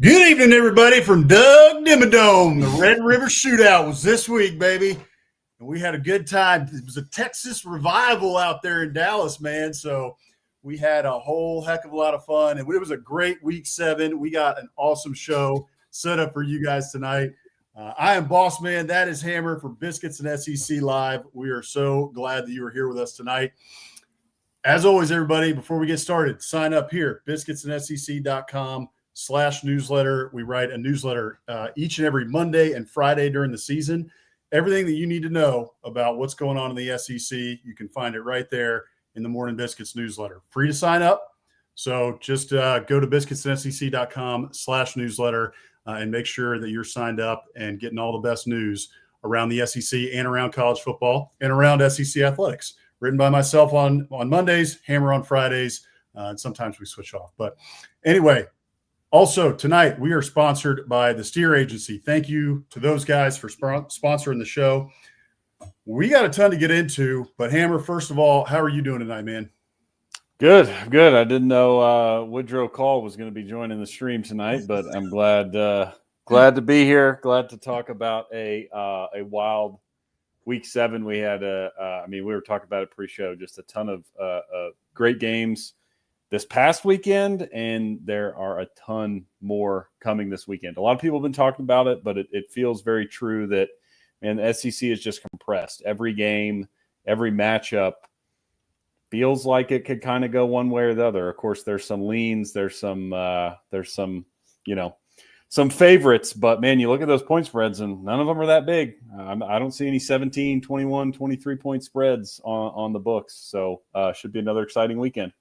Good evening, everybody, from Doug Dimmadome. The Red River Shootout was this week, baby. And we had a good time. It was a Texas revival out there in Dallas, man. So we had a whole heck of a lot of fun. And it was a great week 7. We got an awesome show set up for you guys tonight. I am Boss Man. That is Hammer for Biscuits and SEC Live. We are so glad that you are here with us tonight. As always, everybody, before we get started, sign up here, biscuitsandsec.com/newsletter. We write a newsletter each and every Monday and Friday during the season. Everything that you need to know about what's going on in the SEC, you can find it right there in the Morning Biscuits newsletter. Free to sign up. So just go to biscuitsandsec.com/newsletter and make sure that you're signed up and getting all the best news around the SEC and around college football and around SEC athletics. Written by myself on Mondays, Hammer on Fridays, and sometimes we switch off. But anyway, also tonight we are sponsored by the Steer Agency. Thank you to those guys for sponsoring the show. We got a ton to get into, but Hammer, first of all, how are you doing tonight, man? Good. I didn't know Woodrow Call was going to be joining the stream tonight, but I'm glad to be here. Glad to talk about a wild Week 7. We had we were talking about it pre-show, just a ton of great games this past weekend, and there are a ton more coming this weekend. A lot of people have been talking about it, but it feels very true that, man, the SEC is just compressed. Every game, every matchup feels like it could kind of go one way or the other. Of course, there's some leans, there's some some favorites, but man, you look at those point spreads and none of them are that big. I don't see any 17, 21, 23 point spreads on the books. So should be another exciting weekend.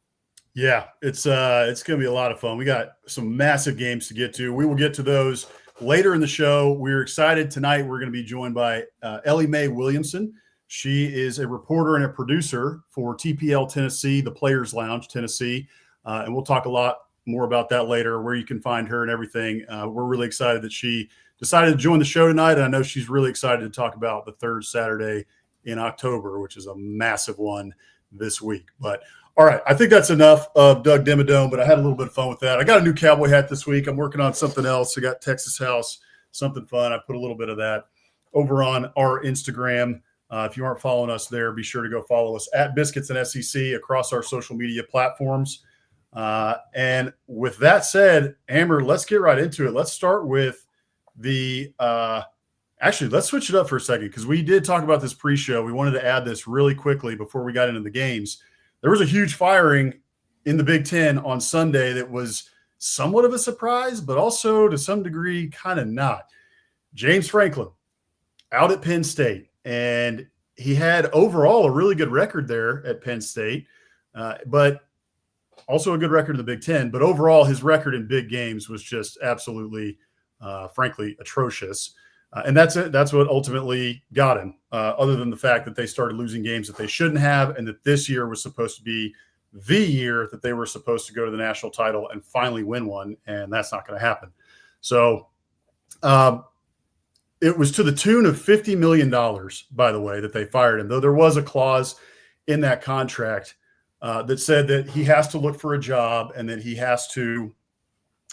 Yeah, it's going to be a lot of fun. We got some massive games to get to. We will get to those later in the show. We're excited tonight. We're going to be joined by Ellie Mai Williamson. She is a reporter and a producer for TPL Tennessee, the Players Lounge, Tennessee. And we'll talk a lot more about that later, where you can find her and everything. We're really excited that she decided to join the show tonight. And I know she's really excited to talk about the third Saturday in October, which is a massive one this week. But all right, I think that's enough of Doug Dimmadome, but I had a little bit of fun with that. I got a new cowboy hat this week. I'm working on something else. I got Texas House, something fun. I put a little bit of that over on our Instagram. If you aren't following us there, be sure to go follow us at Biscuits and SEC across our social media platforms. And with that said, Hammer, let's get right into it. Let's start with the actually, let's switch it up for a second, because we did talk about this pre-show. We wanted to add this really quickly before we got into the games. There was a huge firing in the Big Ten on Sunday that was somewhat of a surprise, but also to some degree kind of not. James Franklin out at Penn State, and he had overall a really good record there at Penn State, but also a good record in the Big Ten. But overall, his record in big games was just absolutely, frankly, atrocious. And that's it. That's what ultimately got him, other than the fact that they started losing games that they shouldn't have, and that this year was supposed to be the year that they were supposed to go to the national title and finally win one, and that's not going to happen. So it was to the tune of $50 million, by the way, that they fired him, though there was a clause in that contract that said that he has to look for a job and that he has to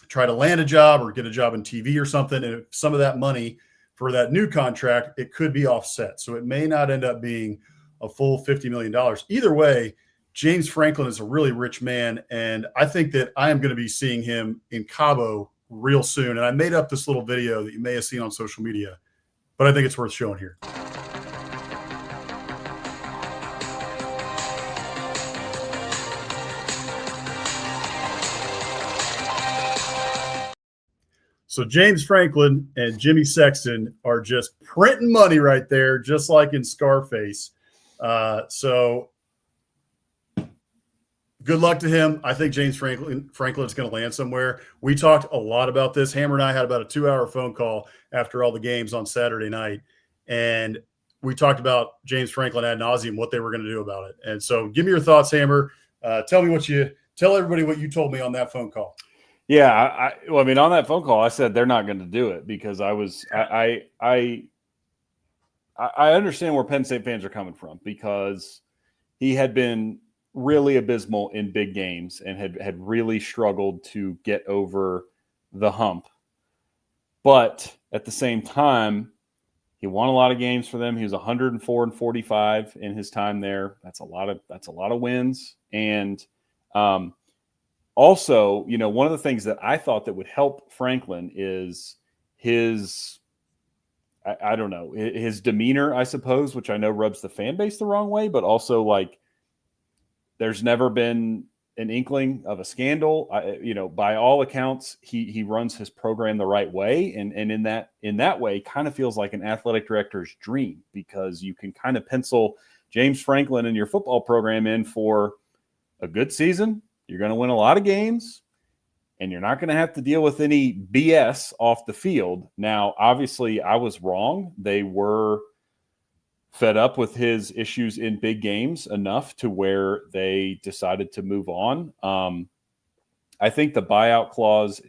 try to land a job or get a job in TV or something. And if some of that money for that new contract, it could be offset. So it may not end up being a full $50 million. Either way, James Franklin is a really rich man, and I think that I am going to be seeing him in Cabo real soon. And I made up this little video that you may have seen on social media, but I think it's worth showing here. So James Franklin and Jimmy Sexton are just printing money right there, just like in Scarface. So good luck to him. I think James Franklin is going to land somewhere. We talked a lot about this. Hammer and I had about a 2-hour phone call after all the games on Saturday night, and we talked about James Franklin ad nauseum, what they were going to do about it. And so give me your thoughts, Hammer. Tell everybody what you told me on that phone call. Yeah, on that phone call, I said they're not going to do it because I understand where Penn State fans are coming from, because he had been really abysmal in big games and had really struggled to get over the hump But at the same time, he won a lot of games for them. He was 104-45 in his time there. That's a lot of wins. And also, one of the things that I thought that would help Franklin is his, I don't know, his demeanor, I suppose, which I know rubs the fan base the wrong way, but also like there's never been an inkling of a scandal. By all accounts, he runs his program the right way. And in that way, kind of feels like an athletic director's dream, because you can kind of pencil James Franklin and your football program in for a good season. You're going to win a lot of games, and you're not going to have to deal with any BS off the field. Now, obviously, I was wrong. They were fed up with his issues in big games enough to where they decided to move on. I think the buyout clause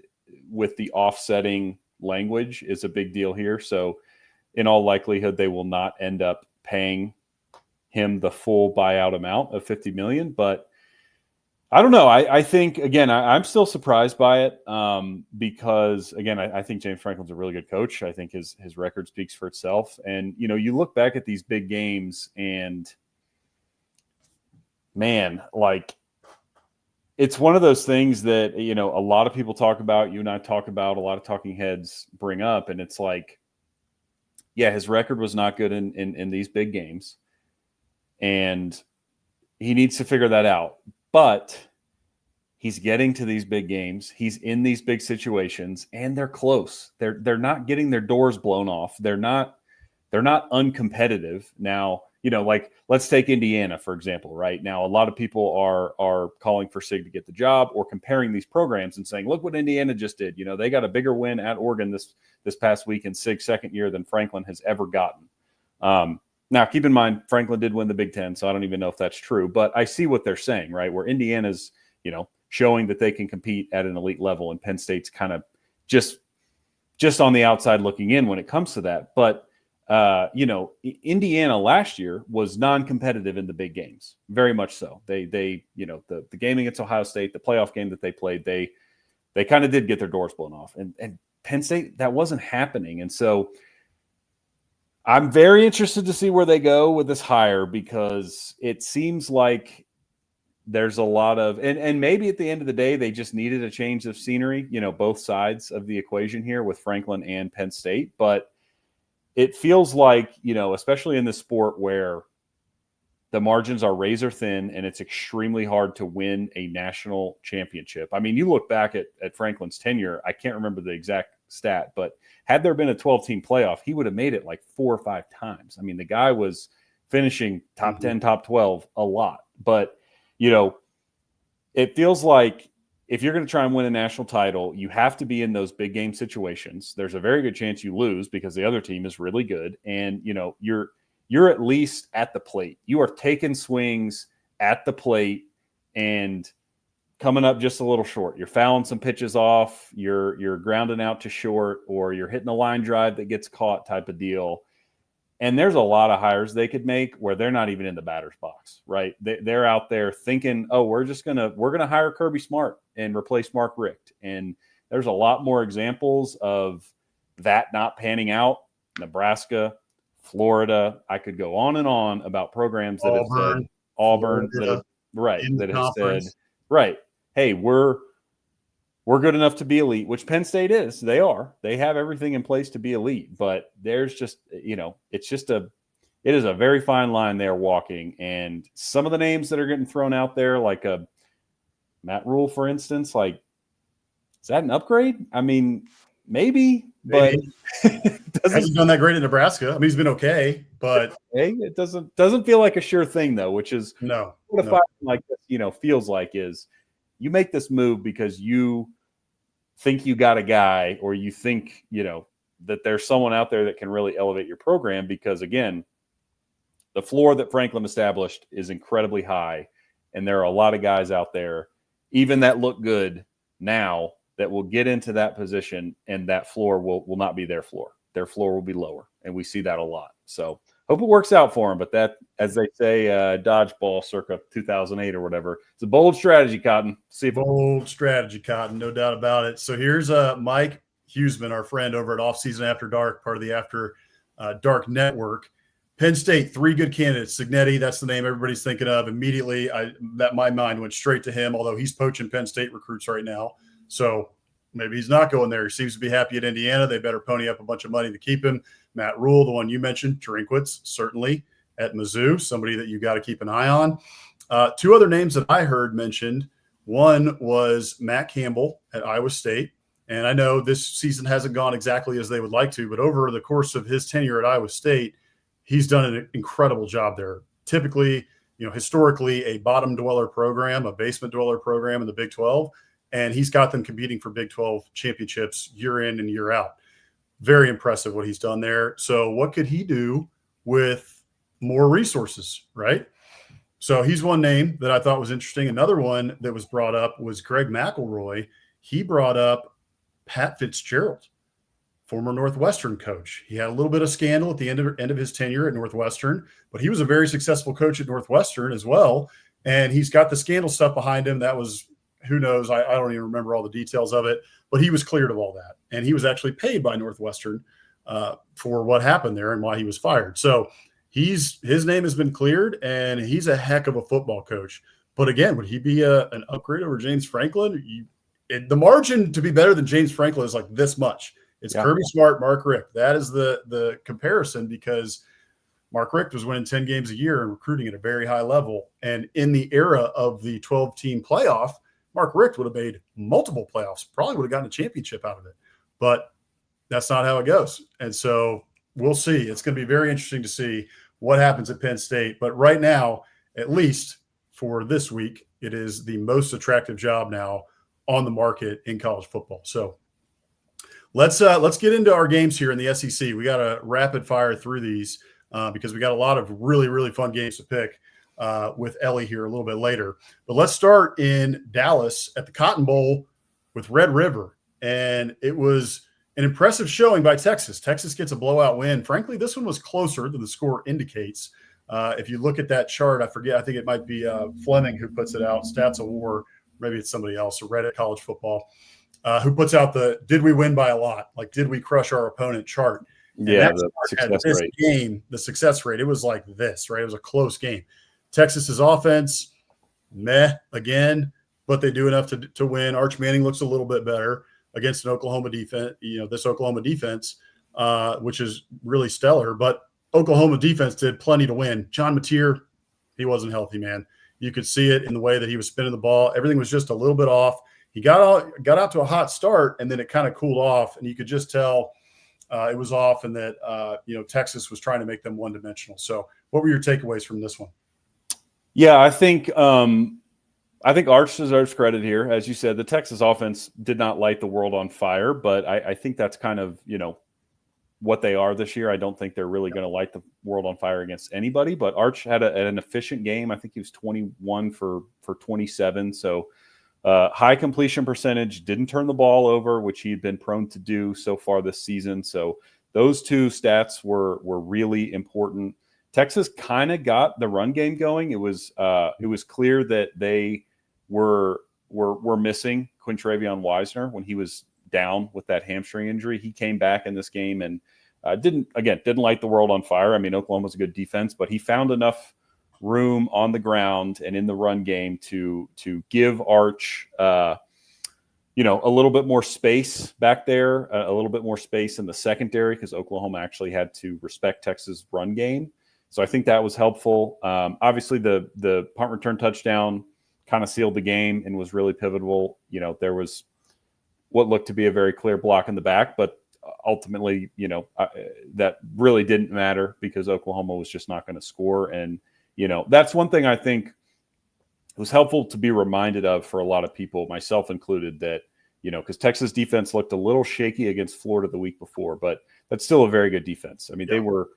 with the offsetting language is a big deal here. So in all likelihood, they will not end up paying him the full buyout amount of $50 million. But I don't know. I think, again, I'm still surprised by it because, again, I think James Franklin's a really good coach. I think his record speaks for itself. And, you look back at these big games and, man, like, it's one of those things that, a lot of people talk about, you and I talk about, a lot of talking heads bring up. And it's like, yeah, his record was not good in these big games. And he needs to figure that out. But he's getting to these big games. He's in these big situations, and they're close. They're not getting their doors blown off. They're not uncompetitive. Now, like let's take Indiana, for example, right? Now, a lot of people are calling for Sig to get the job or comparing these programs and saying, look what Indiana just did. They got a bigger win at Oregon this past week in Sig's second year than Franklin has ever gotten. Now, keep in mind, Franklin did win the Big Ten, so I don't even know if that's true. But I see what they're saying, right? Where Indiana's, showing that they can compete at an elite level, and Penn State's kind of just on the outside looking in when it comes to that. But, Indiana last year was non-competitive in the big games, very much so. They the game against Ohio State, the playoff game that they played, they kind of did get their doors blown off. And Penn State, that wasn't happening. And so I'm very interested to see where they go with this hire, because it seems like there's a lot of, and maybe at the end of the day, they just needed a change of scenery, both sides of the equation here with Franklin and Penn State. But it feels like, especially in this sport where the margins are razor thin and it's extremely hard to win a national championship. I mean, you look back at Franklin's tenure, I can't remember the exact stat, but had there been a 12-team playoff, he would have made it like 4 or 5 times. I mean, the guy was finishing top 10, top 12 a lot. But, it feels like if you're going to try and win a national title, you have to be in those big game situations. There's a very good chance you lose because the other team is really good. And, you're at least at the plate. You are taking swings at the plate and coming up just a little short. You're fouling some pitches off. You're grounding out to short, or you're hitting a line drive that gets caught type of deal. And there's a lot of hires they could make where they're not even in the batter's box, right? They're out there thinking, oh, we're gonna hire Kirby Smart and replace Mark Richt. And there's a lot more examples of that not panning out. Nebraska, Florida. I could go on and on about programs that have said Auburn, that have said, right, hey, we're good enough to be elite, which Penn State is. They are. They have everything in place to be elite, but there's just, it is a very fine line they're walking. And some of the names that are getting thrown out there, like a Matt Rule, for instance, like, is that an upgrade? I mean, maybe. But hasn't done that great in Nebraska. I mean, he's been okay, but it doesn't feel like a sure thing, though, which is what a fight like this, feels like is you make this move because you think you got a guy, or you think, that there's someone out there that can really elevate your program, because again, the floor that Franklin established is incredibly high. And there are a lot of guys out there, even that look good now, that will get into that position, and that floor will not be their floor. Their floor will be lower, and we see that a lot. So hope it works out for them. But that, as they say, dodgeball circa 2008 or whatever, it's a bold strategy, Cotton. Bold strategy, Cotton, no doubt about it. So here's Mike Huseman, our friend over at Off Season After Dark, part of the After Dark Network. Penn State, 3 good candidates. Signetti, that's the name everybody's thinking of. Immediately, my mind went straight to him, although he's poaching Penn State recruits right now. So maybe he's not going there. He seems to be happy at Indiana. They better pony up a bunch of money to keep him. Matt Rule, the one you mentioned, Drinkwitz, certainly at Mizzou, somebody that you got to keep an eye on. 2 other names that I heard mentioned. One was Matt Campbell at Iowa State. And I know this season hasn't gone exactly as they would like to, but over the course of his tenure at Iowa State, he's done an incredible job there. Typically, historically, a bottom dweller program, a basement dweller program in the Big 12, and he's got them competing for Big 12 championships year in and year out. Very impressive what he's done there. So what could he do with more resources, right? So he's one name that I thought was interesting. Another one that was brought up was Greg McElroy. He brought up Pat Fitzgerald, former Northwestern coach. He had a little bit of scandal at the end of his tenure at Northwestern, but he was a very successful coach at Northwestern as well. And he's got the scandal stuff behind him. That was, who knows? I don't even remember all the details of it, but he was cleared of all that. And he was actually paid by Northwestern for what happened there and why he was fired. So his name has been cleared, and he's a heck of a football coach. But again, would he be an upgrade over James Franklin? The margin to be better than James Franklin is like this much. It's Kirby Smart, Mark Richt. That is the comparison, because Mark Richt was winning 10 games a year and recruiting at a very high level. And in the era of the 12-team playoff, Mark Richt would have made multiple playoffs, probably would have gotten a championship out of it. But that's not how it goes. And so we'll see. It's going to be very interesting to see what happens at Penn State. But right now, at least for this week, it is the most attractive job now on the market in college football. So let's get into our games here in the SEC. We got to rapid fire through these because we got a lot of really, really fun games to pick with Ellie here a little bit later. But let's start in Dallas at the Cotton Bowl with Red River. And it was an impressive showing by Texas. Texas gets a blowout win. Frankly, this one was closer than the score indicates. If you look at that chart, I forget, I think it might be Fleming who puts it out, Stats of War. Maybe it's somebody else, or Reddit College Football, who puts out the did we win by a lot? Like, did we crush our opponent chart? And yeah, the success rate. Game, the success rate, it was like this, right? It was a close game. Texas's offense, meh again, but they do enough to win. Arch Manning looks a little bit better against an Oklahoma defense, this Oklahoma defense, which is really stellar. But Oklahoma defense did plenty to win. John Napier, he wasn't healthy, man. You could see it in the way that he was spinning the ball. Everything was just a little bit off. He got out to a hot start, and then it kind of cooled off, and you could just tell it was off, and that Texas was trying to make them one-dimensional. So, what were your takeaways from this one? Yeah, I think Arch deserves credit here. As you said, the Texas offense did not light the world on fire, but I think that's kind of what they are this year. I don't think they're really going to light the world on fire against anybody, but Arch had an efficient game. I think he was 21 for 27. So high completion percentage, didn't turn the ball over, which he'd been prone to do so far this season. So those 2 stats were really important. Texas kind of got the run game going. It was clear that they were missing Quintravion Wisner when he was down with that hamstring injury. He came back in this game and didn't light the world on fire. I mean, Oklahoma's a good defense, but he found enough room on the ground and in the run game to give Arch a little bit more space back there, a little bit more space in the secondary, because Oklahoma actually had to respect Texas' run game. So I think that was helpful. Obviously, the punt return touchdown kind of sealed the game and was really pivotal. There was what looked to be a very clear block in the back, but ultimately, that really didn't matter because Oklahoma was just not going to score. And, that's one thing I think was helpful to be reminded of for a lot of people, myself included, that, because Texas defense looked a little shaky against Florida the week before, but that's still a very good defense. I mean, They were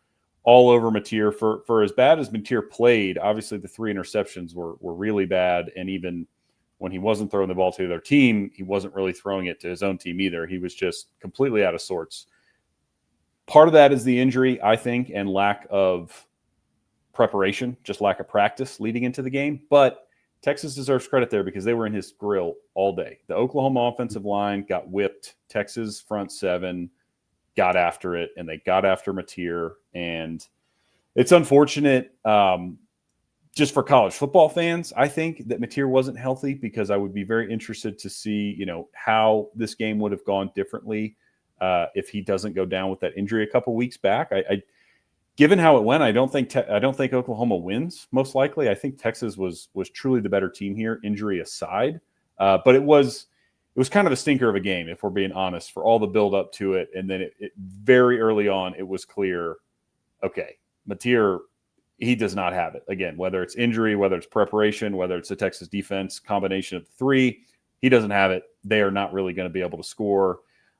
all over Napier for as bad as Napier played. Obviously, the 3 interceptions were really bad. And even when he wasn't throwing the ball to their team, he wasn't really throwing it to his own team either. He was just completely out of sorts. Part of that is the injury, I think, and lack of preparation, just lack of practice leading into the game. But Texas deserves credit there because they were in his grill all day. The Oklahoma offensive line got whipped. Texas front seven got after it, and they got after Napier. And it's unfortunate just for college football fans, I think, that Napier wasn't healthy, because I would be very interested to see, how this game would have gone differently if he doesn't go down with that injury a couple weeks back. Given how it went, I don't think Oklahoma wins. Most likely, I think Texas was truly the better team here, injury aside. But it was kind of a stinker of a game, if we're being honest, for all the build up to it. And then it very early on, it was clear, okay, Napier, he does not have it. Again, whether it's injury, whether it's preparation, whether it's the Texas defense, combination of the three, he doesn't have it. They are not really going to be able to score.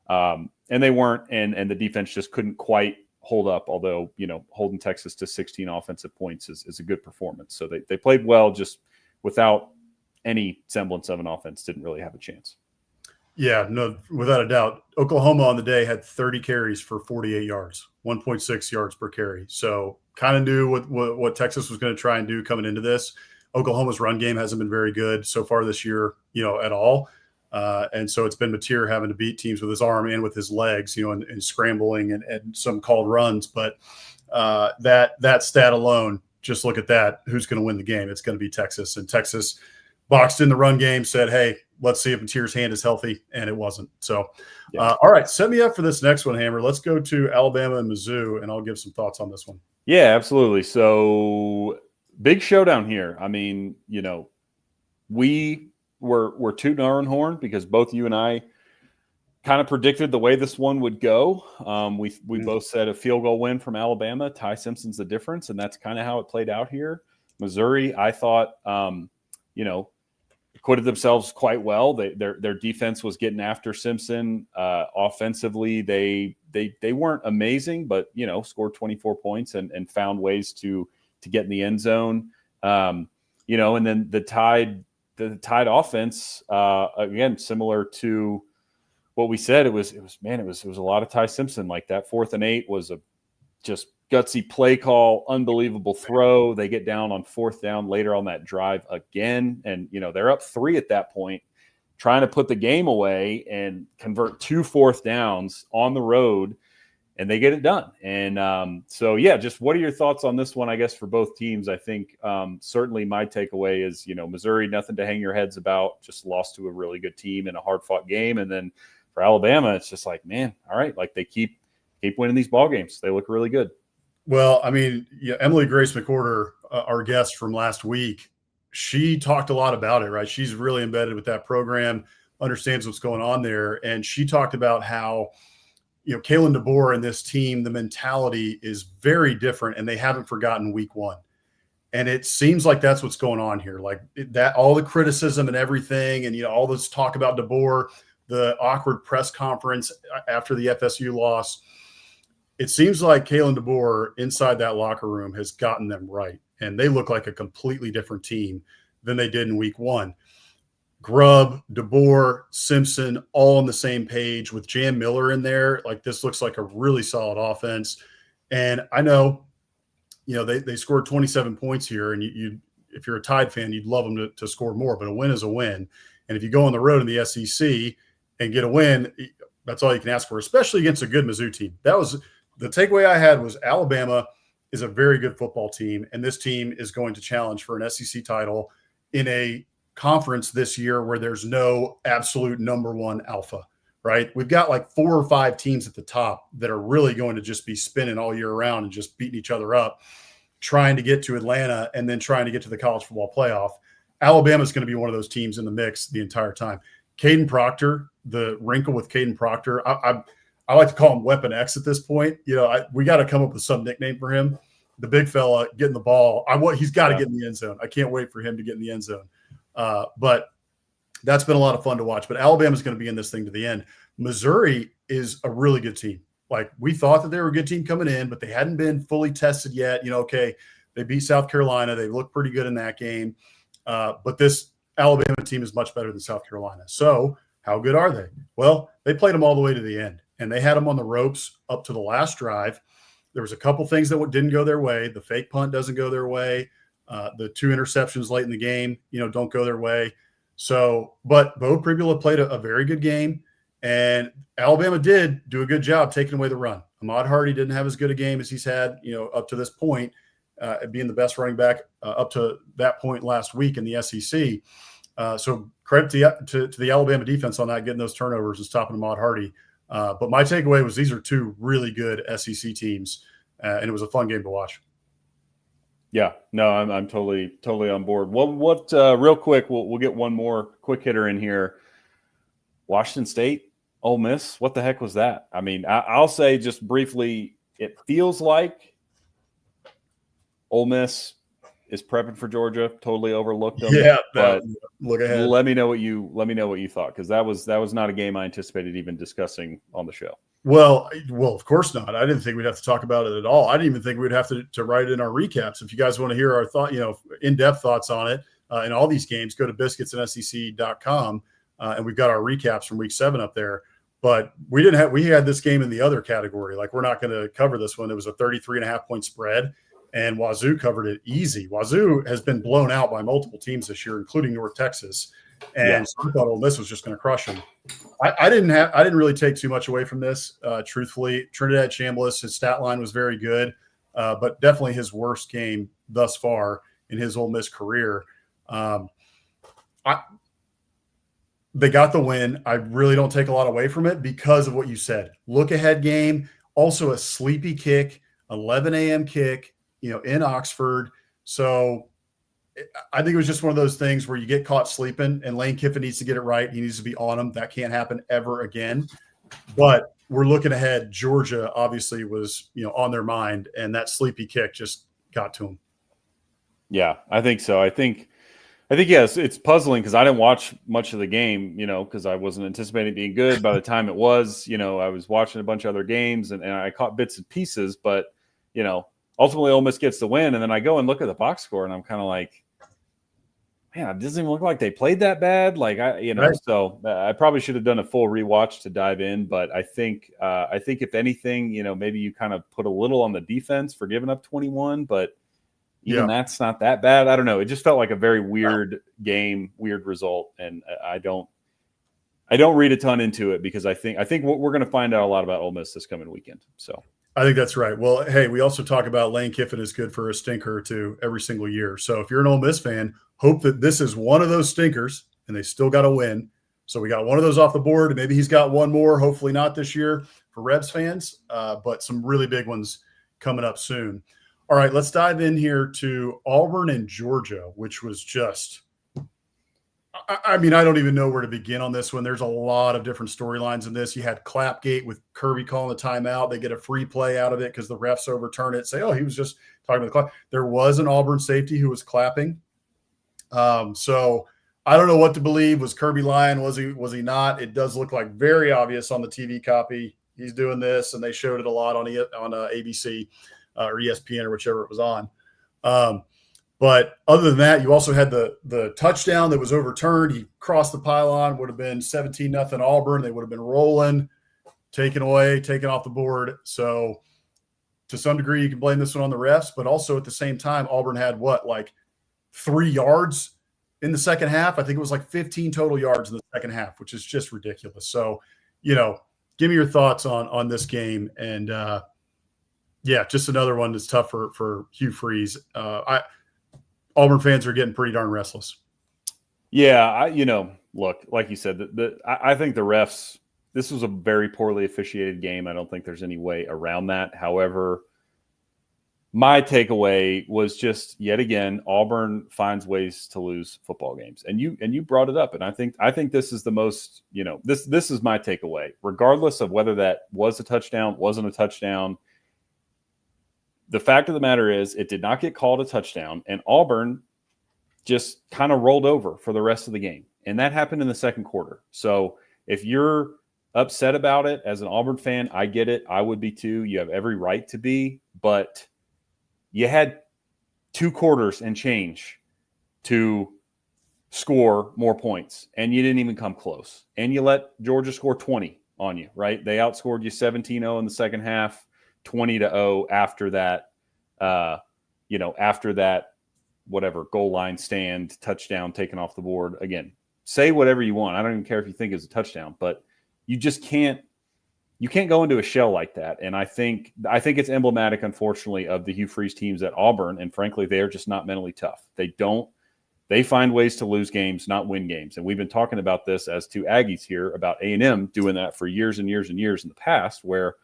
And they weren't, and the defense just couldn't quite hold up, although, holding Texas to 16 offensive points is a good performance. So they played well, just without any semblance of an offense, didn't really have a chance. Yeah, no, without a doubt. Oklahoma on the day had 30 carries for 48 yards, 1.6 yards per carry. So kind of knew what Texas was going to try and do coming into this. Oklahoma's run game hasn't been very good so far this year, at all. And so it's been Napier having to beat teams with his arm and with his legs, and scrambling and some called runs. But that stat alone, just look at that. Who's going to win the game? It's going to be Texas. And Texas boxed in the run game, said, hey, let's see if Napier's hand is healthy, and it wasn't. So, yeah. All right, set me up for this next one, Hammer. Let's go to Alabama and Mizzou, and I'll give some thoughts on this one. Yeah, absolutely. So big showdown here. I mean, we're tooting our own horn because both you and I kind of predicted the way this one would go. We both said a field goal win from Alabama. Ty Simpson's the difference, and that's kind of how it played out here. Missouri, I thought, acquitted themselves quite well. Their defense was getting after Simpson. Offensively, they weren't amazing, but scored 24 points and found ways to get in the end zone. And then the Tide offense, again, similar to what we said, it was a lot of Ty Simpson. Like that 4th and 8 was a just gutsy play call, unbelievable throw. They get down on 4th down later on that drive again. And, they're up 3 at that point, trying to put the game away and convert 2 4th downs on the road, and they get it done. And so, yeah, just what are your thoughts on this one, I guess, for both teams? I think certainly my takeaway is, Missouri, nothing to hang your heads about, just lost to a really good team in a hard-fought game. And then for Alabama, it's just like, man, all right, like they keep winning these ball games. They look really good. Well, I mean, Emily Grace McWhorter, our guest from last week, she talked a lot about it, right? She's really embedded with that program, understands what's going on there. And she talked about how, Kalen DeBoer and this team, the mentality is very different, and they haven't forgotten week 1. And it seems like that's what's going on here. Like that, all the criticism and everything, and, all this talk about DeBoer, the awkward press conference after the FSU loss. It seems like Kalen DeBoer inside that locker room has gotten them right, and they look like a completely different team than they did in week 1. Grubb, DeBoer, Simpson, all on the same page with Jam Miller in there. Like this looks like a really solid offense. And I know, they scored 27 points here, and you if you're a Tide fan, you'd love them to score more, but a win is a win. And if you go on the road in the SEC and get a win, that's all you can ask for, especially against a good Mizzou team. That was the takeaway I had, was Alabama is a very good football team, and this team is going to challenge for an SEC title in a conference this year where there's no absolute number one alpha, right? We've got like 4 or 5 teams at the top that are really going to just be spinning all year round and just beating each other up, trying to get to Atlanta and then trying to get to the college football playoff. Alabama's going to be one of those teams in the mix the entire time. Caden Proctor, the wrinkle with Caden Proctor, I like to call him Weapon X at this point. We got to come up with some nickname for him. The big fella getting the ball. He's got to get in the end zone. I can't wait for him to get in the end zone. But that's been a lot of fun to watch. But Alabama's going to be in this thing to the end. Missouri is a really good team. Like we thought that they were a good team coming in, but they hadn't been fully tested yet. Okay, they beat South Carolina. They looked pretty good in that game. But this Alabama team is much better than South Carolina. So how good are they? Well, they played them all the way to the end, and they had them on the ropes up to the last drive. There was a couple things that didn't go their way. The fake punt doesn't go their way. The 2 interceptions late in the game, don't go their way. So, but Bo Pribula played a very good game, and Alabama did do a good job taking away the run. Ahmad Hardy didn't have as good a game as he's had, up to this point, being the best running back up to that point last week in the SEC. So credit to the Alabama defense on that, getting those turnovers and stopping Ahmad Hardy. But my takeaway was these are 2 really good SEC teams, and it was a fun game to watch. Yeah, no, I'm totally on board. What real quick, we'll get one more quick hitter in here. Washington State, Ole Miss, what the heck was that? I mean, I'll say just briefly, it feels like Ole Miss is prepping for Georgia. Totally overlooked them. Yeah, but look ahead. Let me know what you thought, because that was not a game I anticipated even discussing on the show. Well, of course not. I didn't think we'd have to talk about it at all. I didn't even think we'd have to write it in our recaps. If you guys want to hear our thought, in-depth thoughts on it in all these games, go to biscuitsandSEC.com, and we've got our recaps from week 7 up there. But we had this game in the other category. Like, we're not going to cover this one. It was a 33.5-point spread, and Wazzu covered it easy. Wazzu has been blown out by multiple teams this year, including North Texas. And so I thought Ole Miss was just going to crush them. I didn't really take too much away from this, truthfully. Trinidad Chambliss, his stat line was very good, but definitely his worst game thus far in his Ole Miss career. They got the win. I really don't take a lot away from it because of what you said. Look ahead game, also a sleepy kick, 11 a.m. kick, in Oxford. So I think it was just one of those things where you get caught sleeping, and Lane Kiffin needs to get it right. He needs to be on them. That can't happen ever again. But we're looking ahead. Georgia obviously was, on their mind, and that sleepy kick just got to them. Yeah, I think so. I think yes, it's puzzling because I didn't watch much of the game, because I wasn't anticipating it being good. By the time it was, I was watching a bunch of other games and I caught bits and pieces. But, ultimately Ole Miss gets the win, and then I go and look at the box score, and I'm kind of like, man, it doesn't even look like they played that bad. Like, Right. So I probably should have done a full rewatch to dive in. But I think if anything, maybe you kind of put a little on the defense for giving up 21, but even that's not that bad. I don't know. It just felt like a very weird game, weird result. And I don't read a ton into it because I think we're going to find out a lot about Ole Miss this coming weekend. So I think that's right. Well, hey, we also talk about Lane Kiffin is good for a stinker or two every single year. So if you're an Ole Miss fan, hope that this is one of those stinkers and they still got to win. So we got one of those off the board. Maybe he's got one more, hopefully not this year for Rebs fans, but some really big ones coming up soon. All right, let's dive in here to Auburn and Georgia, which was just – I mean, I don't even know where to begin on this one. There's a lot of different storylines in this. You had Clapgate with Kirby calling the timeout. They get a free play out of it because the refs overturn it, say, oh, he was just talking to the clock. There was an Auburn safety who was clapping. So I don't know what to believe. Was Kirby lying? Was he not? It does look like very obvious on the TV copy. He's doing this, and they showed it a lot on ABC or ESPN or whichever it was on. But other than that, you also had the touchdown that was overturned. He crossed the pylon, would have been 17-0 Auburn. They would have been rolling, taken off the board. So to some degree, you can blame this one on the refs, but also at the same time, Auburn had like 3 yards in the second half. I think it was like 15 total yards in the second half, which is just ridiculous. So, give me your thoughts on this game. And just another one that's tough for Hugh Freeze. Auburn fans are getting pretty darn restless. Yeah, look, like you said, I think the refs, this was a very poorly officiated game. I don't think there's any way around that. However, my takeaway was just yet again, Auburn finds ways to lose football games. And you brought it up. And I think this is the most, this is my takeaway, regardless of whether that was a touchdown, wasn't a touchdown. The fact of the matter is it did not get called a touchdown, and Auburn just kind of rolled over for the rest of the game. And that happened in the second quarter. So if you're upset about it as an Auburn fan, I get it. I would be too. You have every right to be. But you had 2 quarters and change to score more points, and you didn't even come close. And you let Georgia score 20 on you, right? They outscored you 17-0 in the second half. 20-0 after that, after that whatever, goal line stand, touchdown taken off the board. Again, say whatever you want. I don't even care if you think it's a touchdown, but you just can't go into a shell like that. And I think it's emblematic, unfortunately, of the Hugh Freeze teams at Auburn. And frankly, they're just not mentally tough. They find ways to lose games, not win games. And we've been talking about this as two Aggies here about A&M doing that for years and years and years in the past, where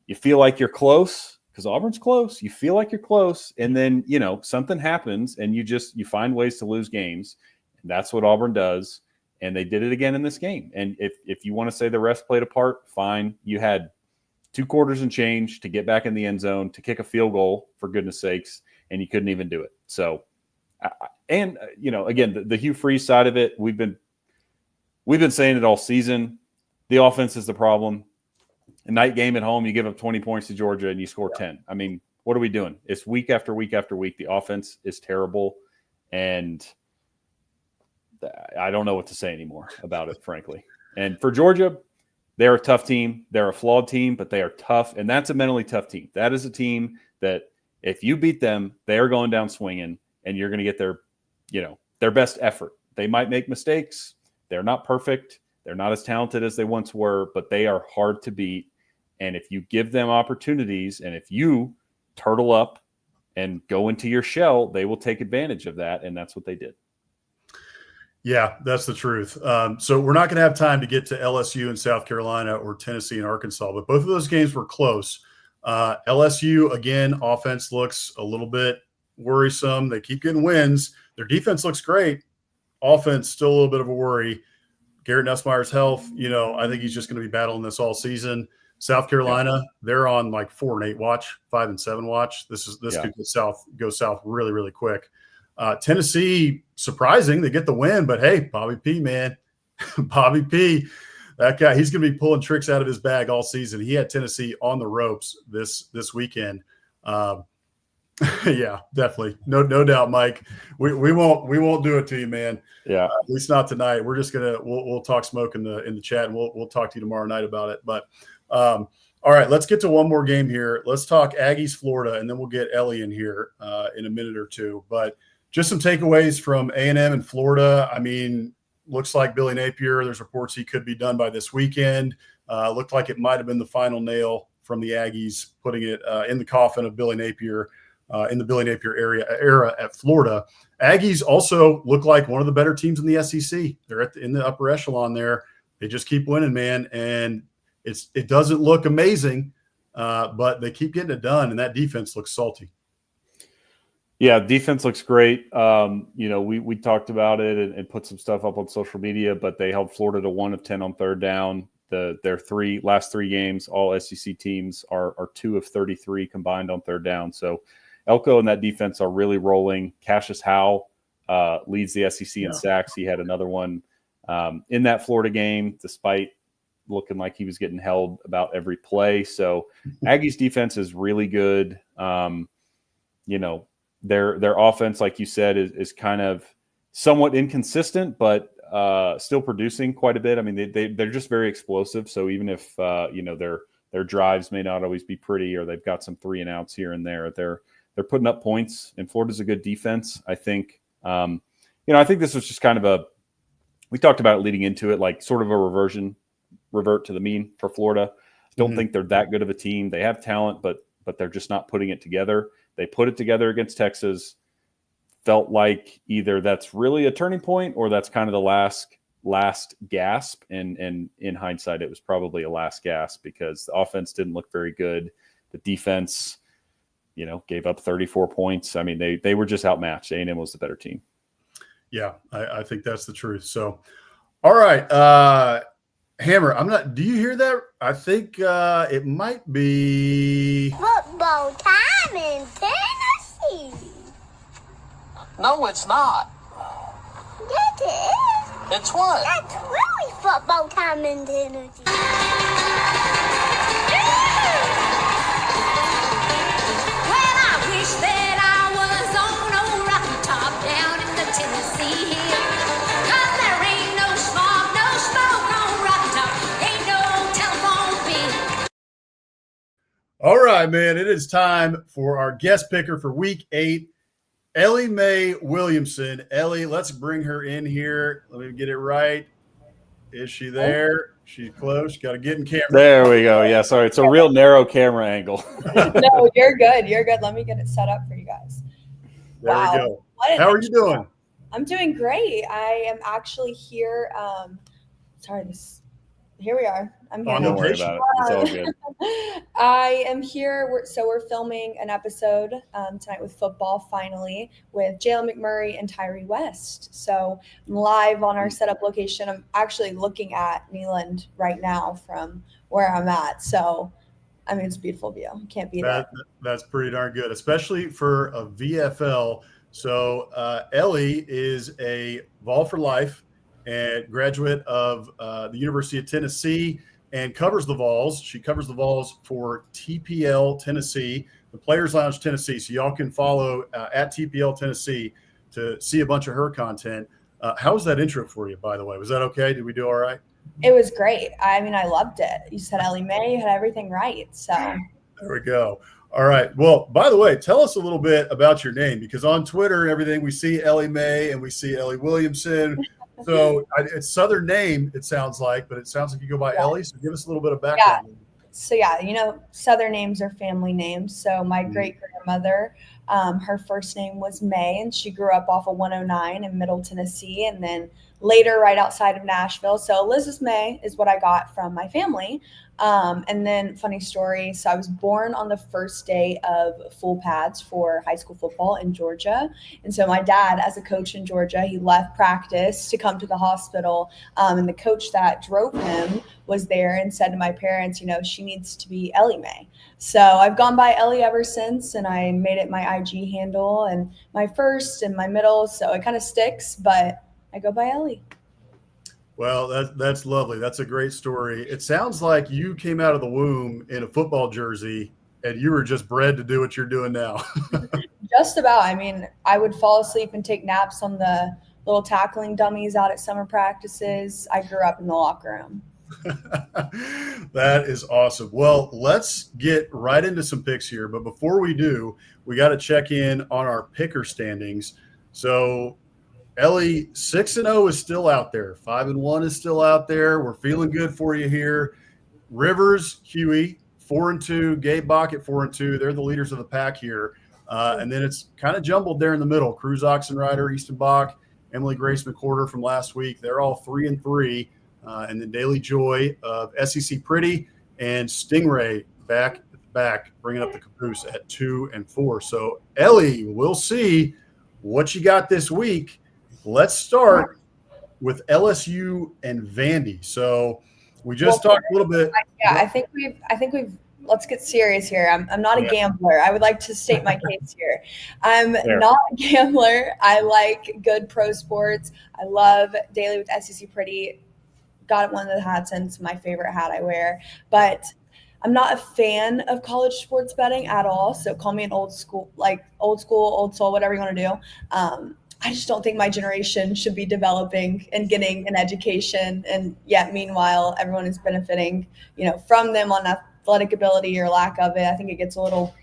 you feel like you're close because Auburn's close. You feel like you're close. And then, something happens and you find ways to lose games. And that's what Auburn does. And they did it again in this game. And if you want to say the refs played a part, fine. You had 2 quarters and change to get back in the end zone, to kick a field goal, for goodness sakes, and you couldn't even do it. So, again, the Hugh Freeze side of it, we've been saying it all season. The offense is the problem. A night game at home, you give up 20 points to Georgia and you score 10. I mean, what are we doing? It's week after week after week. The offense is terrible, and I don't know what to say anymore about it, frankly. And for Georgia, they're a tough team. They're a flawed team, but they are tough, and that's a mentally tough team. That is a team that if you beat them, they are going down swinging, and you're going to get their best effort. They might make mistakes. They're not perfect. They're not as talented as they once were, but they are hard to beat. And if you give them opportunities, and if you turtle up and go into your shell, they will take advantage of that, and that's what they did. Yeah, that's the truth. So we're not going to have time to get to LSU and South Carolina or Tennessee and Arkansas, but both of those games were close. LSU, again, offense looks a little bit worrisome. They keep getting wins. Their defense looks great. Offense, still a little bit of a worry. Garrett Nussmeier's health, I think he's just going to be battling this all season. South Carolina, they're on like 4-8 watch, 5-7 watch. This could go south really, really quick. Tennessee, surprising, they get the win, but hey, Bobby P, man, Bobby P, that guy, he's going to be pulling tricks out of his bag all season. He had Tennessee on the ropes this weekend. Yeah, definitely, no doubt, Mike. We won't do it to you, man. Yeah, at least not tonight. We're just we'll talk smoke in the chat, and we'll talk to you tomorrow night about it. But all right, let's get to one more game here. Let's talk Aggies, Florida, and then we'll get Ellie in here in a minute or two. But just some takeaways from A&M and Florida. I mean, looks like Billy Napier, there's reports he could be done by this weekend. Looked like it might have been the final nail from the Aggies, putting it in the coffin of Billy Napier in the Billy Napier era at Florida. Aggies also look like one of the better teams in the SEC. They're in the upper echelon there. They just keep winning, man. And it doesn't look amazing, but they keep getting it done, and that defense looks salty. Yeah, defense looks great. We talked about it and put some stuff up on social media, but they held Florida to 1 of 10 on third down. Their last three games, all SEC teams are 2 of 33 combined on third down. So Elko and that defense are really rolling. Cassius Howe leads the SEC in sacks. He had another one in that Florida game, despite looking like he was getting held about every play. So Aggies defense is really good. Their offense, like you said, is kind of somewhat inconsistent, but still producing quite a bit. I mean, they're just very explosive. So even if their drives may not always be pretty, or they've got some 3 and outs here and there, they're putting up points. And Florida's a good defense, I think. I think this was just kind of we talked about it leading into it, like sort of a revert to the mean for Florida. I don't think they're that good of a team. They have talent, but they're just not putting it together. They put it together against Texas. Felt like either that's really a turning point or that's kind of the last gasp. And in hindsight, it was probably a last gasp because the offense didn't look very good. The defense, gave up 34 points. I mean, they were just outmatched. A&M was the better team. Yeah, I think that's the truth. So, all right. Hammer, do you hear that? I think it might be football time in Tennessee. No, it's not. Yes, it is. It's what? That's really football time in Tennessee. Well, I wish that I was on a rocky top down in the Tennessee hills. 'Cause there ain't no smoke on Rocky Top. Ain't no telephone bill. All right, man. It is time for our guest picker for week 8. Ellie Mai Williamson. Ellie, let's bring her in here. Let me get it right. Is she there? She's close. Got to get in camera. There we go. Yeah, sorry. It's a real narrow camera angle. No, you're good. You're good. Let me get it set up for you guys. There Wow. we go. What an How are you intro. doing? I'm doing great. I am actually here. Here we are. I'm here. On now. Don't worry about it. It's all good. I am here. We're filming an episode tonight with football, finally, with Jalen McMurray and Tyree West. So I'm live on our setup location. I'm actually looking at Neyland right now from where I'm at. So, I mean, it's a beautiful view. Can't beat it. That's pretty darn good, especially for a VFL. So Ellie is a Vol for life and graduate of the University of Tennessee and covers the Vols. She covers the Vols for TPL Tennessee, the Players Lounge Tennessee. So y'all can follow at TPL Tennessee to see a bunch of her content. How was that intro for you, by the way? Was that okay? Did we do all right? It was great. I mean, I loved it. You said Ellie Mai, you had everything right. So There we go. All right. Well, by the way, tell us a little bit about your name, because on Twitter and everything, we see Ellie Mai and we see Ellie Williamson. So it's Southern name, it sounds like, but it sounds like you go by Ellie. So give us a little bit of background. So yeah, you know, Southern names are family names. So my great grandmother, her first name was May, and she grew up off of 109 in Middle Tennessee, and then later right outside of Nashville. So Elizabeth May is what I got from my family. And then funny story. So I was born on the first day of full pads for high school football in Georgia. And so my dad, as a coach in Georgia, he left practice to come to the hospital. And the coach that drove him was there and said to my parents, you know, she needs to be Ellie Mai. So I've gone by Ellie ever since, and I made it my IG handle and my first and my middle. So it kind of sticks, but I go by Ellie. Well, that's lovely. That's a great story. It sounds like you came out of the womb in a football jersey and you were just bred to do what you're doing now. Just about. I mean, I would fall asleep and take naps on the little tackling dummies out at summer practices. I grew up in the locker room. That is awesome. Well, let's get right into some picks here. But before we do, we got to check in on our picker standings. So Ellie, 6-0 is still out there. 5-1 is still out there. We're feeling good for you here. Rivers, Huey, 4-2. Gabe Bach at 4-2. They're the leaders of the pack here. And then it's kind of jumbled there in the middle. Cruz Oxenrider, Easton Bach, Emily Grace McWhorter from last week. They're all 3-3. And then Daily Joy of SEC Pretty and Stingray back, bringing up the caboose at 2-4. So, Ellie, we'll see what you got this week. Let's start with LSU and Vandy. So we just talked a little bit. I think we've. Let's get serious here. I'm not a gambler. I would like to state my case here. I'm not a gambler. I like good pro sports. I love Daily with SEC Pretty. Got one of the hats, and it's my favorite hat I wear. But I'm not a fan of college sports betting at all. So call me an old school, old soul, whatever you want to do. I just don't think my generation should be developing and getting an education. And yet, meanwhile, everyone is benefiting, you know, from them on athletic ability or lack of it. I think it gets a little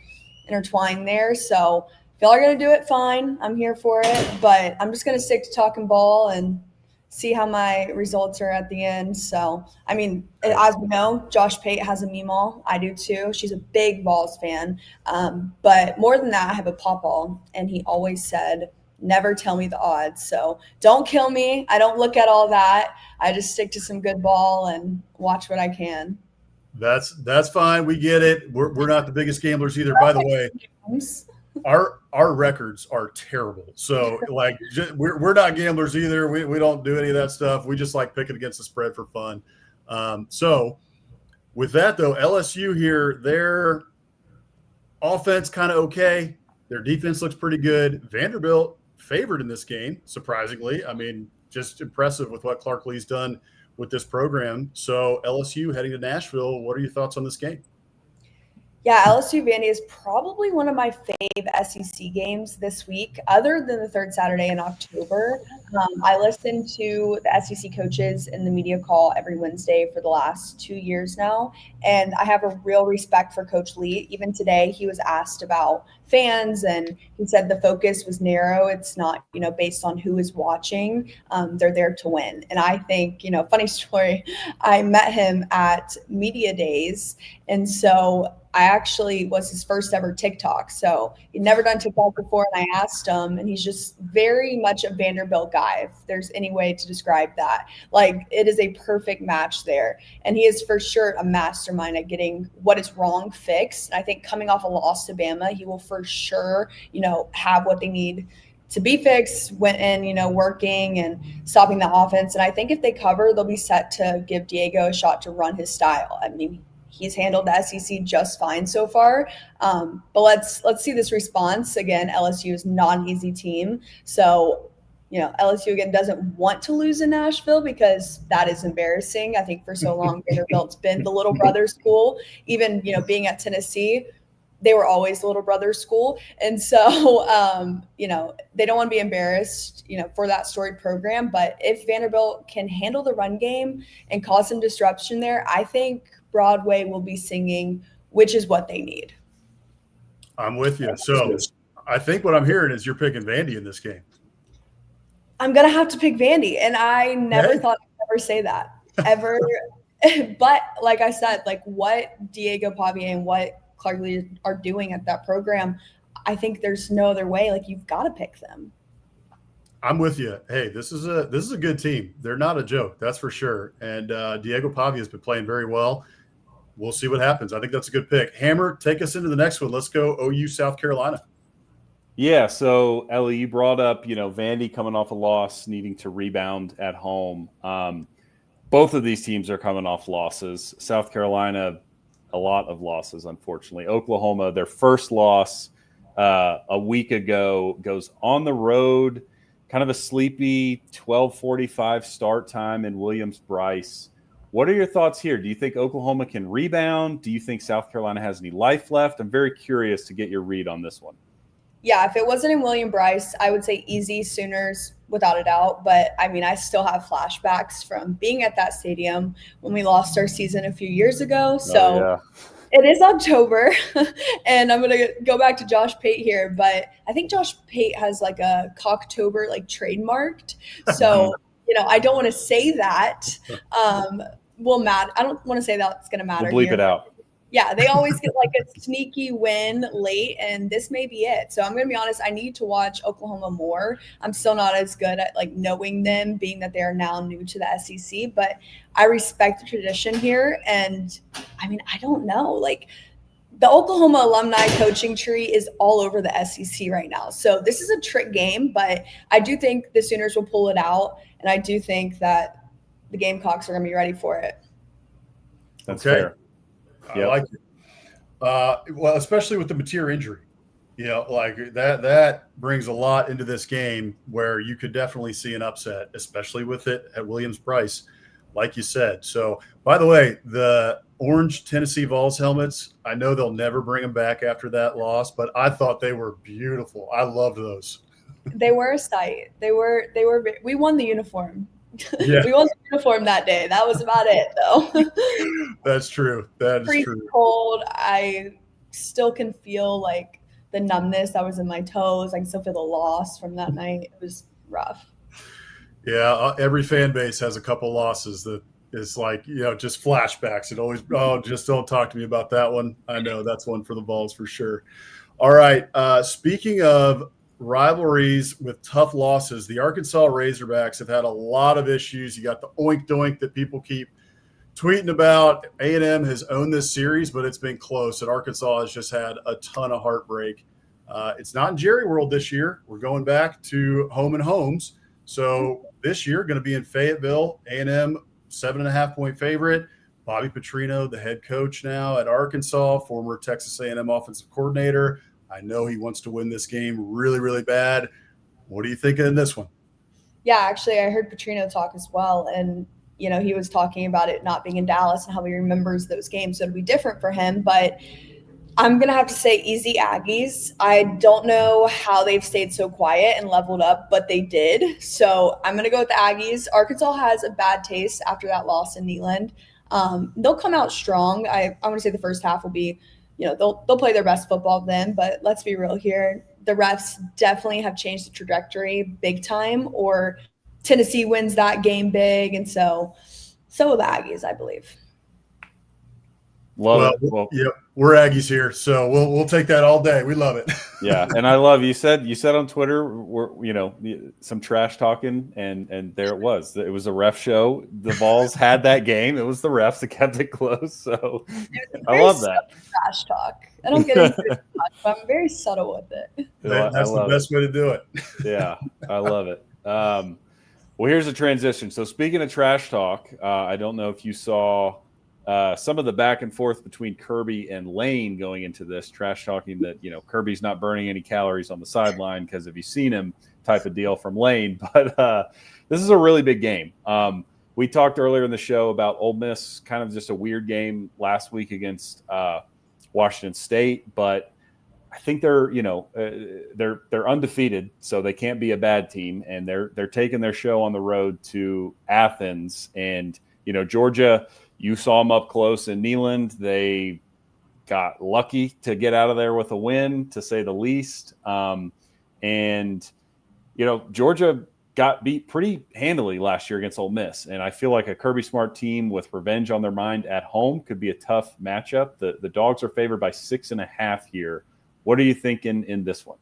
intertwined there. So if y'all are going to do it, fine. I'm here for it. But I'm just going to stick to talking ball and see how my results are at the end. So, I mean, as we know, Josh Pate has a Meemaw. I do too. She's a big Vols fan. But more than that, I have a Pawpaw. And he always said, never tell me the odds. So don't kill me. I don't look at all that. I just stick to some good ball and watch what I can. That's fine. We get it. We're not the biggest gamblers either. By the way, our records are terrible. So we're not gamblers either. We don't do any of that stuff. We just like picking against the spread for fun. So with that though, LSU here, their offense kind of okay. Their defense looks pretty good. Vanderbilt favored in this game, surprisingly. I mean, just impressive with what Clark Lee's done with this program. So LSU heading to Nashville. What are your thoughts on this game? Yeah, LSU Vandy is probably one of my fave SEC games this week, other than the third Saturday in October. I listen to the SEC coaches in the media call every Wednesday for the last 2 years now, and I have a real respect for Coach Lee. Even today, he was asked about fans, and he said the focus was narrow. It's not, based on who is watching. They're there to win. And I think, funny story, I met him at Media Days, and so I actually was his first ever TikTok. So he'd never done TikTok before. And I asked him, and he's just very much a Vanderbilt guy, if there's any way to describe that. Like, it is a perfect match there. And he is for sure a mastermind at getting what is wrong fixed. And I think coming off a loss to Bama, he will for sure, have what they need to be fixed, went in, working and stopping the offense. And I think if they cover, they'll be set to give Diego a shot to run his style. I mean, he's handled the SEC just fine so far. But let's see this response. Again, LSU is not an easy team. So, LSU, again, doesn't want to lose in Nashville because that is embarrassing. I think for so long, Vanderbilt's been the little brother school. Even, being at Tennessee, they were always the little brother school. And so, they don't want to be embarrassed, for that storied program. But if Vanderbilt can handle the run game and cause some disruption there, I think Broadway will be singing, which is what they need. I'm with you. So I think what I'm hearing is you're picking Vandy in this game. I'm going to have to pick Vandy. And I never thought I'd ever say that, ever. But like I said, like what Diego Pavia and what Clark Lee are doing at that program, I think there's no other way. Like, you've got to pick them. I'm with you. Hey, this is a good team. They're not a joke, that's for sure. And Diego Pavia has been playing very well. We'll see what happens. I think that's a good pick. Hammer, take us into the next one. Let's go OU South Carolina. Yeah, so Ellie, you brought up, Vandy coming off a loss, needing to rebound at home. Both of these teams are coming off losses. South Carolina, a lot of losses, unfortunately. Oklahoma, their first loss a week ago, goes on the road, kind of a sleepy 12:45 start time in Williams-Brice. What are your thoughts here? Do you think Oklahoma can rebound? Do you think South Carolina has any life left? I'm very curious to get your read on this one. Yeah, if it wasn't in Williams-Brice, I would say easy Sooners without a doubt. But, I still have flashbacks from being at that stadium when we lost our season a few years ago. So It is October, and I'm going to go back to Josh Pate here. But I think Josh Pate has like a Cocktober trademarked. So, I don't want to say that will matter. I don't want to say that's going to matter. We'll bleep it out. Yeah, they always get like a sneaky win late, and this may be it. So I'm going to be honest, I need to watch Oklahoma more. I'm still not as good at knowing them, being that they're now new to the SEC, but I respect the tradition here. And I don't know. The Oklahoma alumni coaching tree is all over the SEC right now. So this is a trick game, but I do think the Sooners will pull it out, and I do think that the Gamecocks are going to be ready for it. That's fair. I like it. Well, especially with the Napier injury, that brings a lot into this game where you could definitely see an upset, especially with it at Williams-Brice, like you said. So, by the way, the orange Tennessee Vols helmets, I know they'll never bring them back after that loss, but I thought they were beautiful. I loved those. They were a sight. We won the uniform. Yeah. We won the uniform that day. That was about it, though. That's true. That is pretty true. Cold. I still can feel the numbness that was in my toes. I can still feel the loss from that night. It was rough. Yeah, every fan base has a couple losses that is just flashbacks. It always, just don't talk to me about that one. I know that's one for the Vols for sure. All right. Speaking of rivalries with tough losses, the Arkansas Razorbacks have had a lot of issues. You got the oink doink that people keep tweeting about. A&M has owned this series, but it's been close, and Arkansas has just had a ton of heartbreak. It's not in Jerry World this year. We're going back to home and homes. So this year going to be in Fayetteville. A&M 7.5-point favorite. Bobby Petrino, the head coach now at Arkansas, former Texas A&M offensive coordinator. I know he wants to win this game really, really bad. What are you thinking in this one? Yeah, actually, I heard Petrino talk as well. And, he was talking about it not being in Dallas and how he remembers those games. So it'll be different for him. But I'm going to have to say easy Aggies. I don't know how they've stayed so quiet and leveled up, but they did. So I'm going to go with the Aggies. Arkansas has a bad taste after that loss in Neyland. They'll come out strong. I want to say the first half will be, they'll play their best football then, but let's be real here. The refs definitely have changed the trajectory big time, or Tennessee wins that game big. And so will the Aggies, I believe. Love it. Well, yeah, we're Aggies here, so we'll take that all day. We love it. Yeah, and I love you said on Twitter, some trash talking, and there it was. It was a ref show. The Vols had that game. It was the refs that kept it close. So I love that trash talk. I don't get into it much, but I'm very subtle with it. That's the best way to do it. Yeah, I love it. Well, here's a transition. So speaking of trash talk, I don't know if you saw some of the back and forth between Kirby and Lane going into this, trash talking that, Kirby's not burning any calories on the sideline because have you seen him type of deal from Lane. But this is a really big game. We talked earlier in the show about Ole Miss, kind of just a weird game last week against Washington State, but I think they're undefeated, so they can't be a bad team, and they're taking their show on the road to Athens. And Georgia, you saw them up close in Neyland. They got lucky to get out of there with a win, to say the least. Georgia got beat pretty handily last year against Ole Miss, and I feel like a Kirby Smart team with revenge on their mind at home could be a tough matchup. The Dogs are favored by 6.5 here. What are you thinking in this one?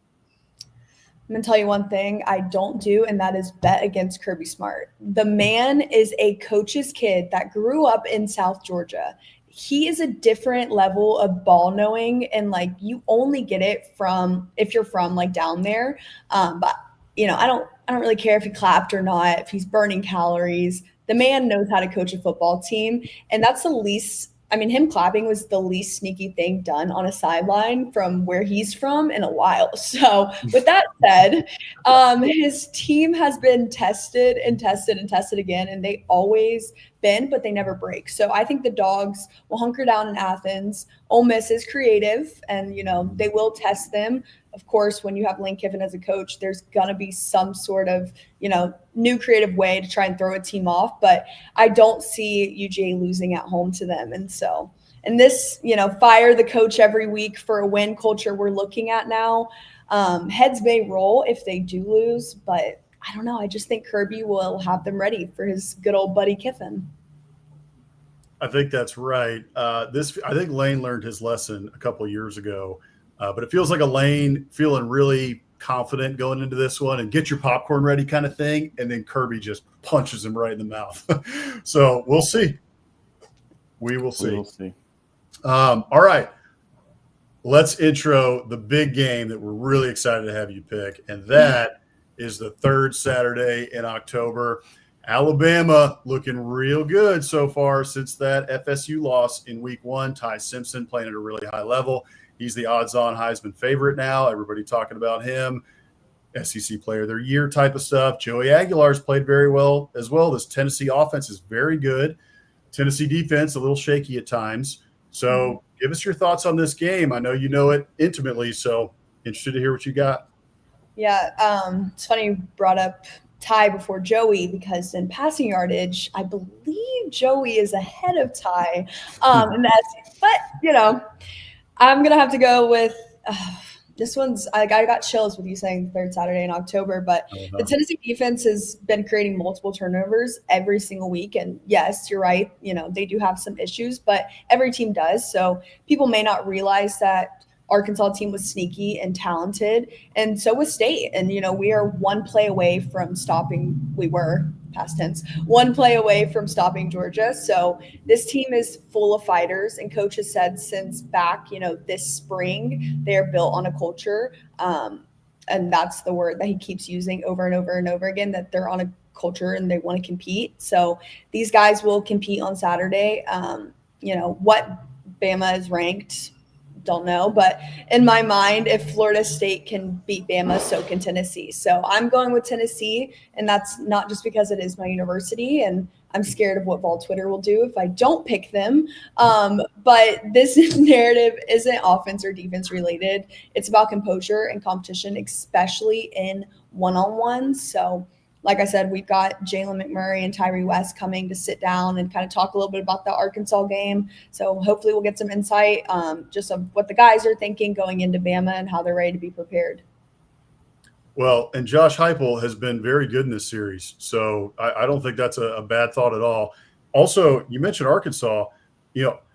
I'm going to tell you one thing I don't do, and that is bet against Kirby Smart. The man is a coach's kid that grew up in South Georgia. He is a different level of ball knowing, and you only get it from if you're from down there. But I don't really care if he clapped or not, if he's burning calories. The man knows how to coach a football team, and that's the least. Him clapping was the least sneaky thing done on a sideline from where he's from in a while. So with that said, his team has been tested and tested and tested again, and they always bend, but they never break. So I think the Dogs will hunker down in Athens. Ole Miss is creative, and, they will test them. Of course, when you have Lane Kiffin as a coach, there's going to be some sort of, new creative way to try and throw a team off. But I don't see UGA losing at home to them. And so, and this, fire the coach every week for a win culture we're looking at now, heads may roll if they do lose. But I don't know. I just think Kirby will have them ready for his good old buddy Kiffin. I think that's right. I think Lane learned his lesson a couple of years ago. But it feels like a Lane feeling really confident going into this one and get your popcorn ready kind of thing. And then Kirby just punches him right in the mouth. So we'll see. We will see. All right. Let's intro the big game that we're really excited to have you pick. And that is the third Saturday in October. Alabama looking real good so far since that FSU loss in week 1. Ty Simpson playing at a really high level. He's the odds-on Heisman favorite now. Everybody talking about him. SEC Player of the Year type of stuff. Joey Aguilar's played very well as well. This Tennessee offense is very good. Tennessee defense, a little shaky at times. So give us your thoughts on this game. I know you know it intimately, so interested to hear what you got. Yeah, it's funny you brought up Ty before Joey, because in passing yardage, I believe Joey is ahead of Ty. But, I'm going to have to go with this one's – I got chills with you saying third Saturday in October, but the Tennessee defense has been creating multiple turnovers every single week. And, yes, you're right. They do have some issues, but every team does. So people may not realize that Arkansas team was sneaky and talented, and so was State. And, we are one play away from stopping – we were – past tense, one play away from stopping Georgia. So this team is full of fighters, and coach has said since back, this spring, they're built on a culture. And that's the word that he keeps using over and over and over again, that they're on a culture and they want to compete. So these guys will compete on Saturday. What Bama is ranked, don't know, but in my mind, if Florida State can beat Bama, so can Tennessee. So I'm going with Tennessee, and that's not just because it is my university, and I'm scared of what Vol Twitter will do if I don't pick them. But this narrative isn't offense or defense related. It's about composure and competition, especially in one-on-ones. So like I said, we've got Jalen McMurray and Tyree West coming to sit down and kind of talk a little bit about the Arkansas game. So hopefully we'll get some insight just of what the guys are thinking going into Bama and how they're ready to be prepared. Well, and Josh Heupel has been very good in this series, so I don't think that's a bad thought at all. Also, you mentioned Arkansas.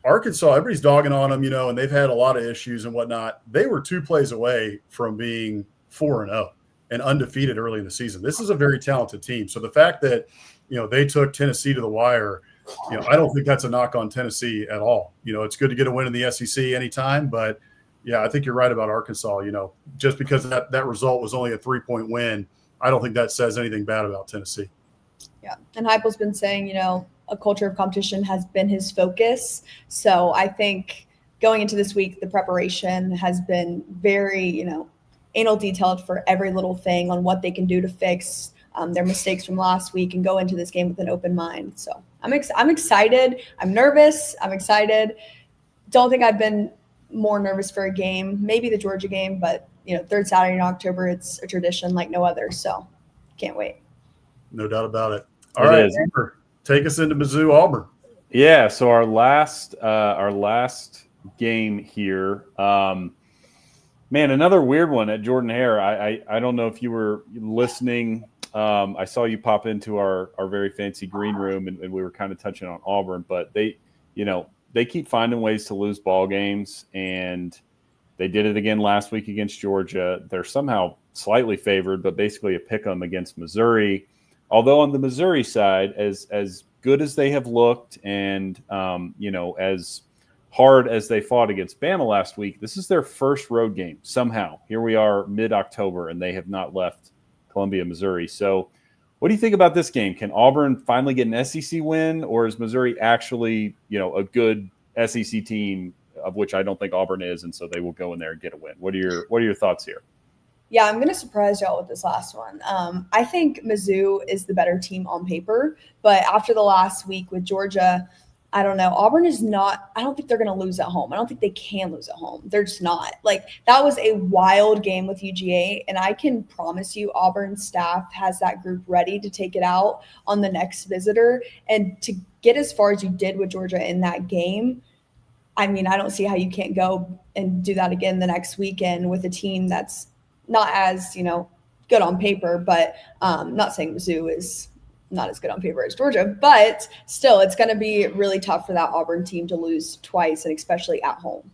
Arkansas, everybody's dogging on them, and they've had a lot of issues and whatnot. They were 2 plays away from being 4-0 and undefeated early in the season. This is a very talented team. So the fact that, they took Tennessee to the wire, I don't think that's a knock on Tennessee at all. It's good to get a win in the SEC anytime, but yeah, I think you're right about Arkansas. Just because that result was only a 3-point win, I don't think that says anything bad about Tennessee. Yeah, and Heupel's been saying, a culture of competition has been his focus. So I think going into this week, the preparation has been very, anal detailed for every little thing on what they can do to fix their mistakes from last week and go into this game with an open mind. So I'm excited. I'm nervous. I'm excited. Don't think I've been more nervous for a game, maybe the Georgia game, but third Saturday in October, it's a tradition like no other. So can't wait. No doubt about it. All right, Amber, take us into Mizzou Auburn. Yeah. So our last game here, man, another weird one at Jordan Hare. I don't know if you were listening. I saw you pop into our very fancy green room and we were kind of touching on Auburn, but they keep finding ways to lose ball games, and they did it again last week against Georgia. They're somehow slightly favored, but basically a pick 'em against Missouri. Although on the Missouri side, as good as they have looked and, as hard as they fought against Bama last week, this is their first road game somehow. Here we are mid-October, and they have not left Columbia, Missouri. So what do you think about this game? Can Auburn finally get an SEC win, or is Missouri actually, a good SEC team, of which I don't think Auburn is, and so they will go in there and get a win? What are your thoughts here? Yeah, I'm going to surprise y'all with this last one. I think Mizzou is the better team on paper, but after the last week with Georgia, I don't know. Auburn is not – I don't think they're going to lose at home. I don't think they can lose at home. They're just not. That was a wild game with UGA, and I can promise you Auburn's staff has that group ready to take it out on the next visitor. And to get as far as you did with Georgia in that game, I mean, I don't see how you can't go and do that again the next weekend with a team that's not as, good on paper, but not saying Mizzou is – not as good on paper as Georgia, but still it's going to be really tough for that Auburn team to lose twice, and especially at home.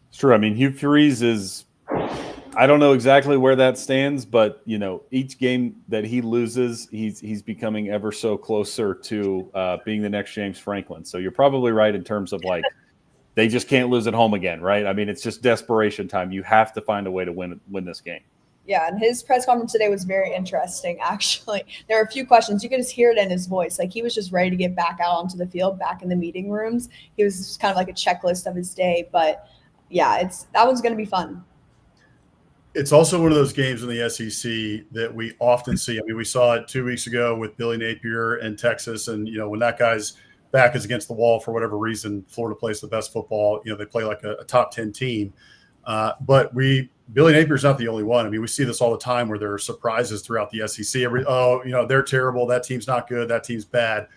It's true. I mean, Hugh Freeze is, I don't know exactly where that stands, but each game that he loses, he's becoming ever so closer to being the next James Franklin. So you're probably right in terms of they just can't lose at home again, right? I mean, it's just desperation time. You have to find a way to win this game. Yeah, and his press conference today was very interesting, actually. There were a few questions. You could just hear it in his voice. He was just ready to get back out onto the field, back in the meeting rooms. He was just kind of like a checklist of his day. But, yeah, that one's going to be fun. It's also one of those games in the SEC that we often see. I mean, we saw it 2 weeks ago with Billy Napier and Texas. And, when that guy's back is against the wall for whatever reason, Florida plays the best football. They play like a top 10 team. But Billy Napier's not the only one. I mean, we see this all the time where there are surprises throughout the SEC. They're terrible. That team's not good. That team's bad.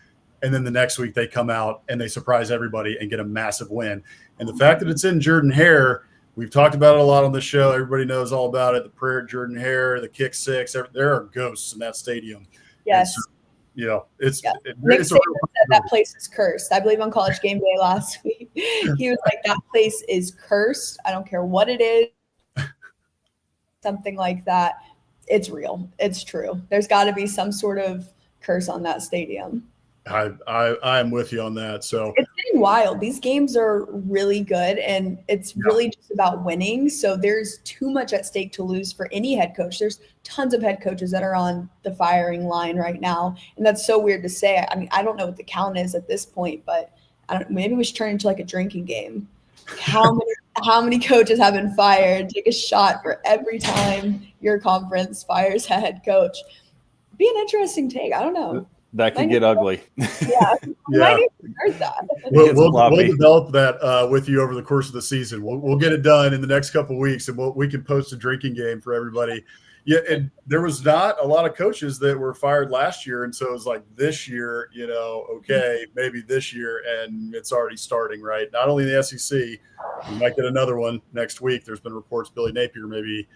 And then the next week they come out and they surprise everybody and get a massive win. And the fact that it's in Jordan Hare, we've talked about it a lot on the show. Everybody knows all about it. The prayer at Jordan Hare, the kick six. There are ghosts in that stadium. Yes. So, it's Nick Saban said that place is cursed. I believe on College Game Day last week, he was like, that place is cursed. I don't care what it is. Something like that. It's real. It's true. There's got to be some sort of curse on that stadium. I'm with you on that. So it's getting wild. These games are really good, and it's really just about winning. So there's too much at stake to lose for any head coach. There's tons of head coaches that are on the firing line right now, and that's so weird to say. I mean, I don't know what the count is at this point, but maybe we should turn into a drinking game. How many coaches have been fired? Take a shot for every time your conference fires a head coach. Be an interesting take. I don't know. That could get ugly. Yeah. Yeah. Heard that. We'll develop that with you over the course of the season. We'll get it done in the next couple of weeks, and we can post a drinking game for everybody. Yeah, and there was not a lot of coaches that were fired last year, and so it was like this year, okay, maybe this year, and it's already starting, right? Not only in the SEC, we might get another one next week. There's been reports Billy Napier may be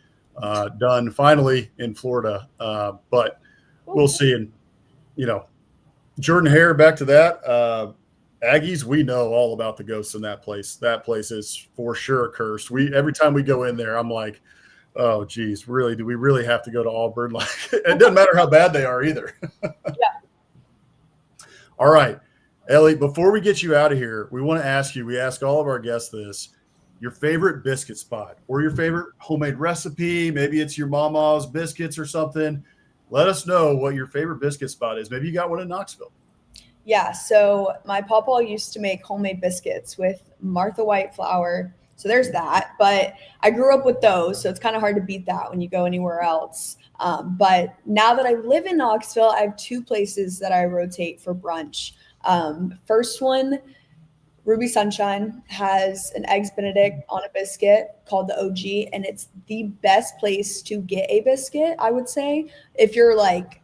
done finally in Florida, but we'll see. And Jordan Hare, back to that. Aggies, we know all about the ghosts in that place. That place is for sure cursed. Every time we go in there, I'm like, oh, geez, really? Do we really have to go to Auburn? Like, it doesn't matter how bad they are either. Yeah. All right, Ellie, before we get you out of here, we want to ask you, we ask all of our guests this, your favorite biscuit spot or your favorite homemade recipe. Maybe it's your mama's biscuits or something. Let us know what your favorite biscuit spot is. Maybe you got one in Knoxville. Yeah, so my papa used to make homemade biscuits with Martha White flour. So there's that. But I grew up with those, so it's kind of hard to beat that when you go anywhere else. But now that I live in Knoxville, I have two places that I rotate for brunch. First one, Ruby Sunshine has an Eggs Benedict on a biscuit called the OG, and it's the best place to get a biscuit, I would say. If you're like,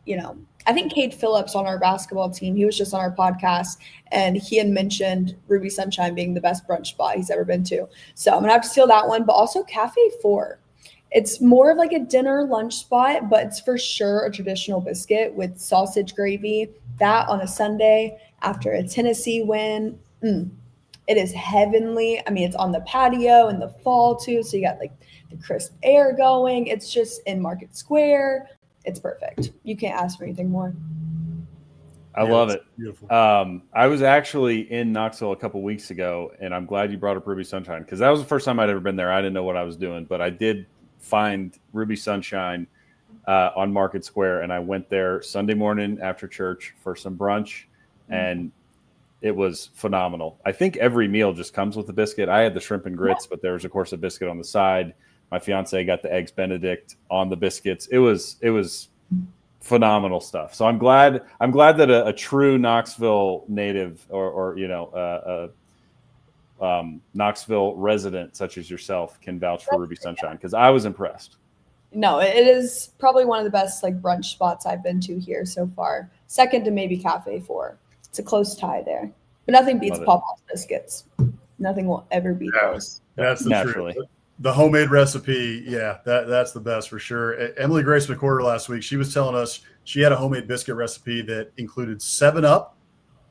I think Cade Phillips on our basketball team, he was just on our podcast, and he had mentioned Ruby Sunshine being the best brunch spot he's ever been to. So I'm going to have to steal that one, but also Cafe 4. It's more of like a dinner lunch spot, but it's for sure a traditional biscuit with sausage gravy. That on a Sunday after a Tennessee win, it is heavenly. I mean, it's on the patio in the fall too, so you got like the crisp air going. It's just in Market Square. It's perfect. You can't ask for anything more. I love it. Beautiful. I was actually in Knoxville a couple weeks ago, and I'm glad you brought up Ruby Sunshine because that was the first time I'd ever been there. I didn't know what I was doing, but I did find Ruby Sunshine on Market Square, and I went there Sunday morning after church for some brunch, and it was phenomenal. I think every meal just comes with a biscuit. I had the shrimp and grits, but there was, of course, a biscuit on the side. My fiance got the Eggs Benedict on the biscuits. It was phenomenal stuff. So I'm glad that a true Knoxville native or Knoxville resident such as yourself can vouch for Ruby Sunshine because I was impressed. No, it is probably one of the best like brunch spots I've been to here so far. Second to maybe Cafe 4. It's a close tie there, but nothing beats Papa's biscuits. Nothing will ever beat those. That's the Naturally. truth. The homemade recipe, yeah, that's the best for sure. Emily Grace McWhorter last week, she was telling us she had a homemade biscuit recipe that included 7-Up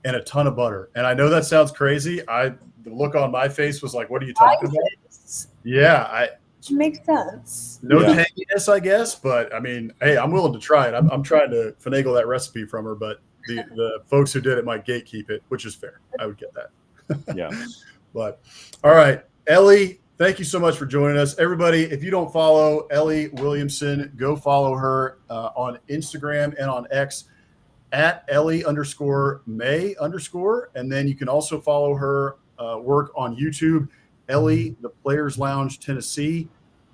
and a ton of butter. And I know that sounds crazy. The look on my face was like, what are you talking about? Yeah, it makes sense. No tanginess, I guess. But, I mean, hey, I'm willing to try it. I'm trying to finagle that recipe from her, but the folks who did it might gatekeep it, which is fair. I would get that. Yeah. But, all right, Ellie, thank you so much for joining us. Everybody, if you don't follow Ellie Williamson, go follow her on Instagram and on X at Ellie_May_. And then you can also follow her work on YouTube, Ellie, the Players Lounge Tennessee,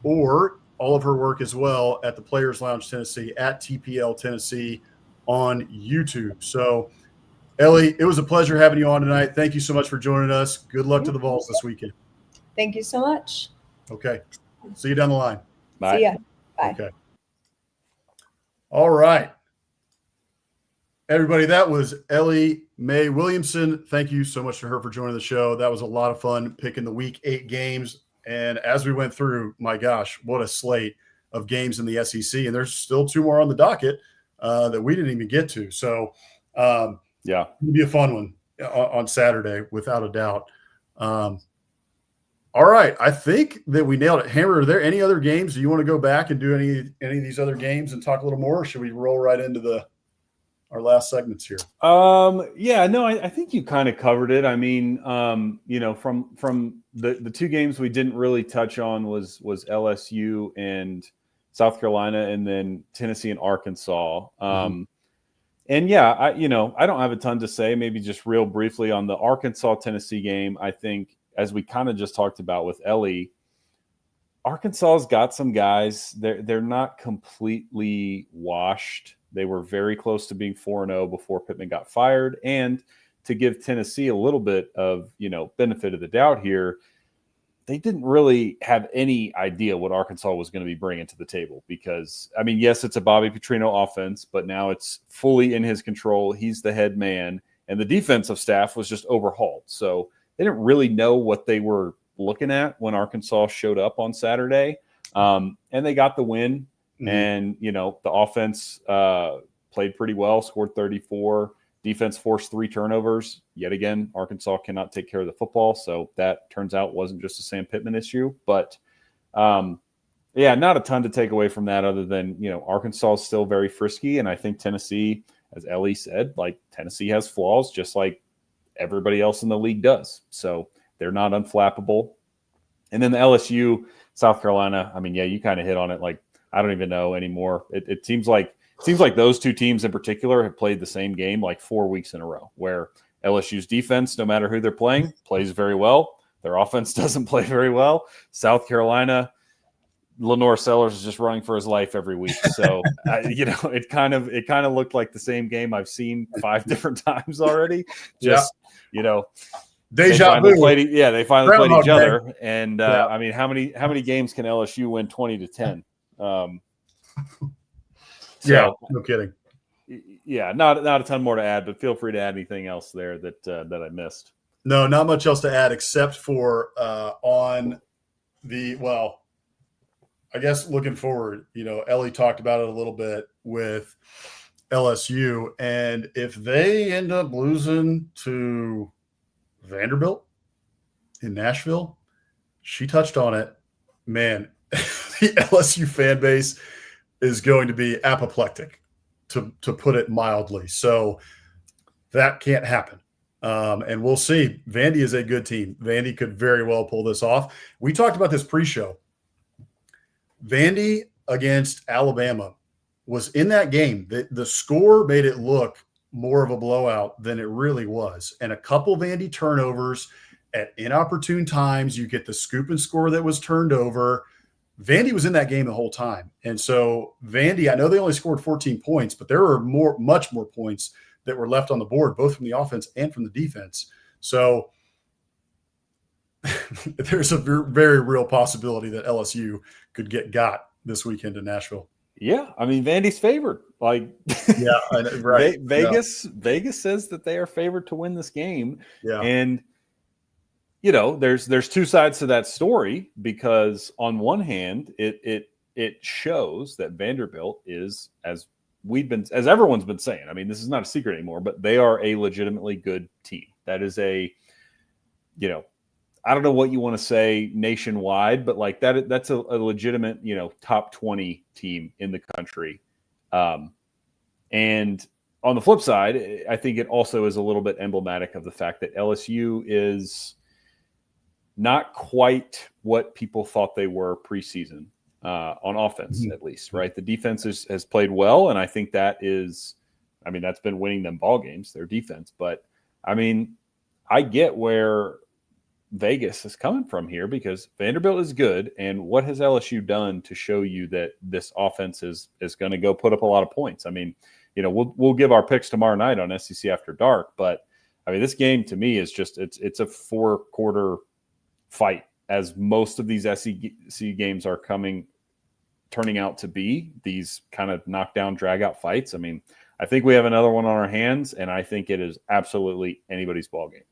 or all of her work as well at the Players Lounge Tennessee at TPL Tennessee on YouTube. So, Ellie, it was a pleasure having you on tonight. Thank you so much for joining us. Good luck to the Vols this weekend. Thank you so much. Okay. See you down the line. Bye. See ya. Bye. Okay. All right. Everybody, that was Ellie Mai Williamson. Thank you so much to her for joining the show. That was a lot of fun picking the Week 8 games. And as we went through, my gosh, what a slate of games in the SEC. And there's still 2 more on the docket that we didn't even get to. So, it'll be a fun one on Saturday, without a doubt. All right. I think that we nailed it. Hammer, are there any other games? Do you want to go back and do any of these other games and talk a little more? Or should we roll right into our last segments here? I think you kind of covered it. I mean, from the 2 games we didn't really touch on was LSU and South Carolina, and then Tennessee and Arkansas. And I don't have a ton to say. Maybe just real briefly on the Arkansas-Tennessee game. I think, as we kind of just talked about with Ellie, Arkansas's got some guys. They're not completely washed They were very close to being 4-0 before Pittman got fired. And to give Tennessee a little bit of, benefit of the doubt here, they didn't really have any idea what Arkansas was going to be bringing to the table because, yes, it's a Bobby Petrino offense, but now it's fully in his control. He's the head man, and the defensive staff was just overhauled. So they didn't really know what they were looking at when Arkansas showed up on Saturday. And they got the win. Mm-hmm. And, the offense played pretty well, scored 34. Defense forced 3 turnovers. Yet again, Arkansas cannot take care of the football. So that turns out wasn't just a Sam Pittman issue. But, not a ton to take away from that other than, Arkansas is still very frisky. And I think Tennessee, as Ellie said, Tennessee has flaws just like everybody else in the league does. So they're not unflappable. And then the LSU, South Carolina, you kind of hit on it. I don't even know anymore. It seems like those two teams in particular have played the same game 4 weeks in a row, where LSU's defense, no matter who they're playing, plays very well. Their offense doesn't play very well. South Carolina, Lenore Sellers is just running for his life every week. So, it kind of looked like the same game I've seen 5 different times already. Just, deja vu. They finally played each other. And how many games can LSU win 20-10? No kidding. Yeah, not a ton more to add, but feel free to add anything else there that I missed. No, not much else to add except for on the I guess looking forward, Ellie talked about it a little bit with LSU, and if they end up losing to Vanderbilt in Nashville, she touched on it, man, the LSU fan base is going to be apoplectic, to put it mildly. So that can't happen. And we'll see. Vandy is a good team. Vandy could very well pull this off. We talked about this pre-show. Vandy against Alabama was in that game. The score made it look more of a blowout than it really was. And a couple Vandy turnovers at inopportune times. You get the scoop and score that was turned over. Vandy was in that game the whole time. And so Vandy, I know they only scored 14 points, but there were much more points that were left on the board, both from the offense and from the defense. So there's a very real possibility that LSU could get got this weekend in Nashville. Yeah, Vandy's favored. Right. Vegas says that they are favored to win this game. Yeah. And there's 2 sides to that story, because on one hand, it shows that Vanderbilt is, as everyone's been saying, this is not a secret anymore, but they are a legitimately good team. That is I don't know what you want to say nationwide, but that's a legitimate, top 20 team in the country. And on the flip side, I think it also is a little bit emblematic of the fact that LSU is not quite what people thought they were preseason on offense, at least, right? The defense has played well, and I think that is, that's been winning them ball games, their defense. But, I get where Vegas is coming from here, because Vanderbilt is good, and what has LSU done to show you that this offense is going to go put up a lot of points? We'll give our picks tomorrow night on SEC After Dark, but this game to me is just it's a 4-quarter fight, as most of these SEC games are turning out to be, these kind of knockdown, drag out fights. I think we have another one on our hands, and I think it is absolutely anybody's ball game.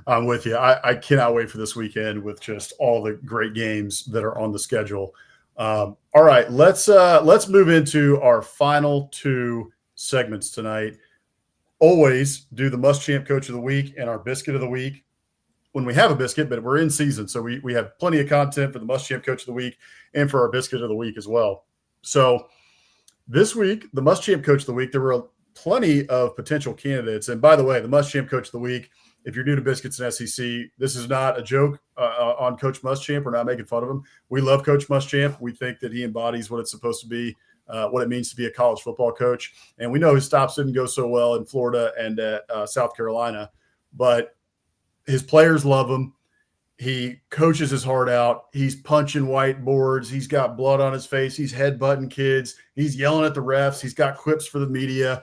I'm with you. I cannot wait for this weekend with just all the great games that are on the schedule. All right, let's move into our final 2 segments tonight. Always do the Must Champ Coach of the Week and our Biscuit of the Week when we have a biscuit, but we're in season, so we have plenty of content for the Must Champ Coach of the Week and for our Biscuit of the Week as well. So this week, the Must Champ Coach of the Week, there were plenty of potential candidates. And by the way, the Must Champ Coach of the Week, if you're new to Biscuits and SEC, this is not a joke on Coach Muschamp. We're not making fun of him. We love Coach Muschamp. We think that he embodies what it's supposed to be, what it means to be a college football coach. And we know his stops didn't go so well in Florida and at South Carolina, but his players love him. He coaches his heart out. He's punching whiteboards. He's got blood on his face. He's headbutting kids. He's yelling at the refs. He's got quips for the media.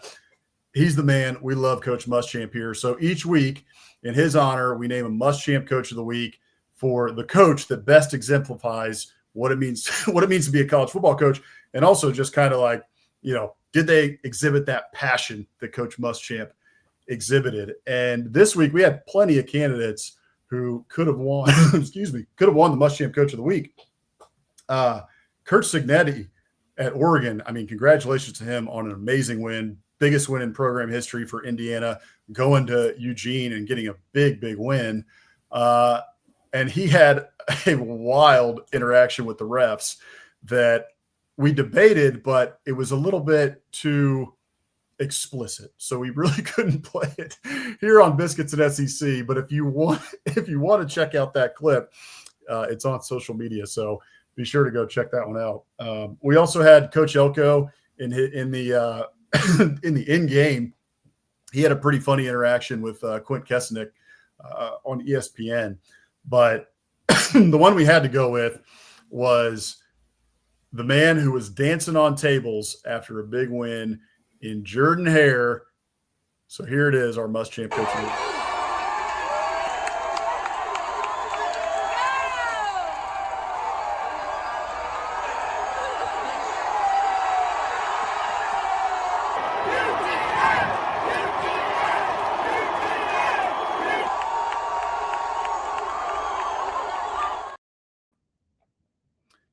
He's the man. We love Coach Muschamp here. So each week, in his honor, we name a Muschamp Coach of the Week for the coach that best exemplifies what it means to be a college football coach, and also just kind of like, did they exhibit that passion that Coach Muschamp exhibited? And this week we had plenty of candidates who could have won, could have won the Muschamp Coach of the Week. Kurt Cignetti at Oregon, I mean, congratulations to him on an amazing win, biggest win in program history for Indiana, going to Eugene and getting a big, big win. And he had a wild interaction with the refs that we debated, but it was a little bit too explicit, so we really couldn't play it here on Biscuits and SEC. But if you want to check out that clip, it's on social media, so be sure to go check that one out. We also had Coach Elko in the in game. He had a pretty funny interaction with Quint Kesnick on ESPN, but the one we had to go with was the man who was dancing on tables after a big win in Jordan Hare. So here it is, our Muschamp Coach of the Week.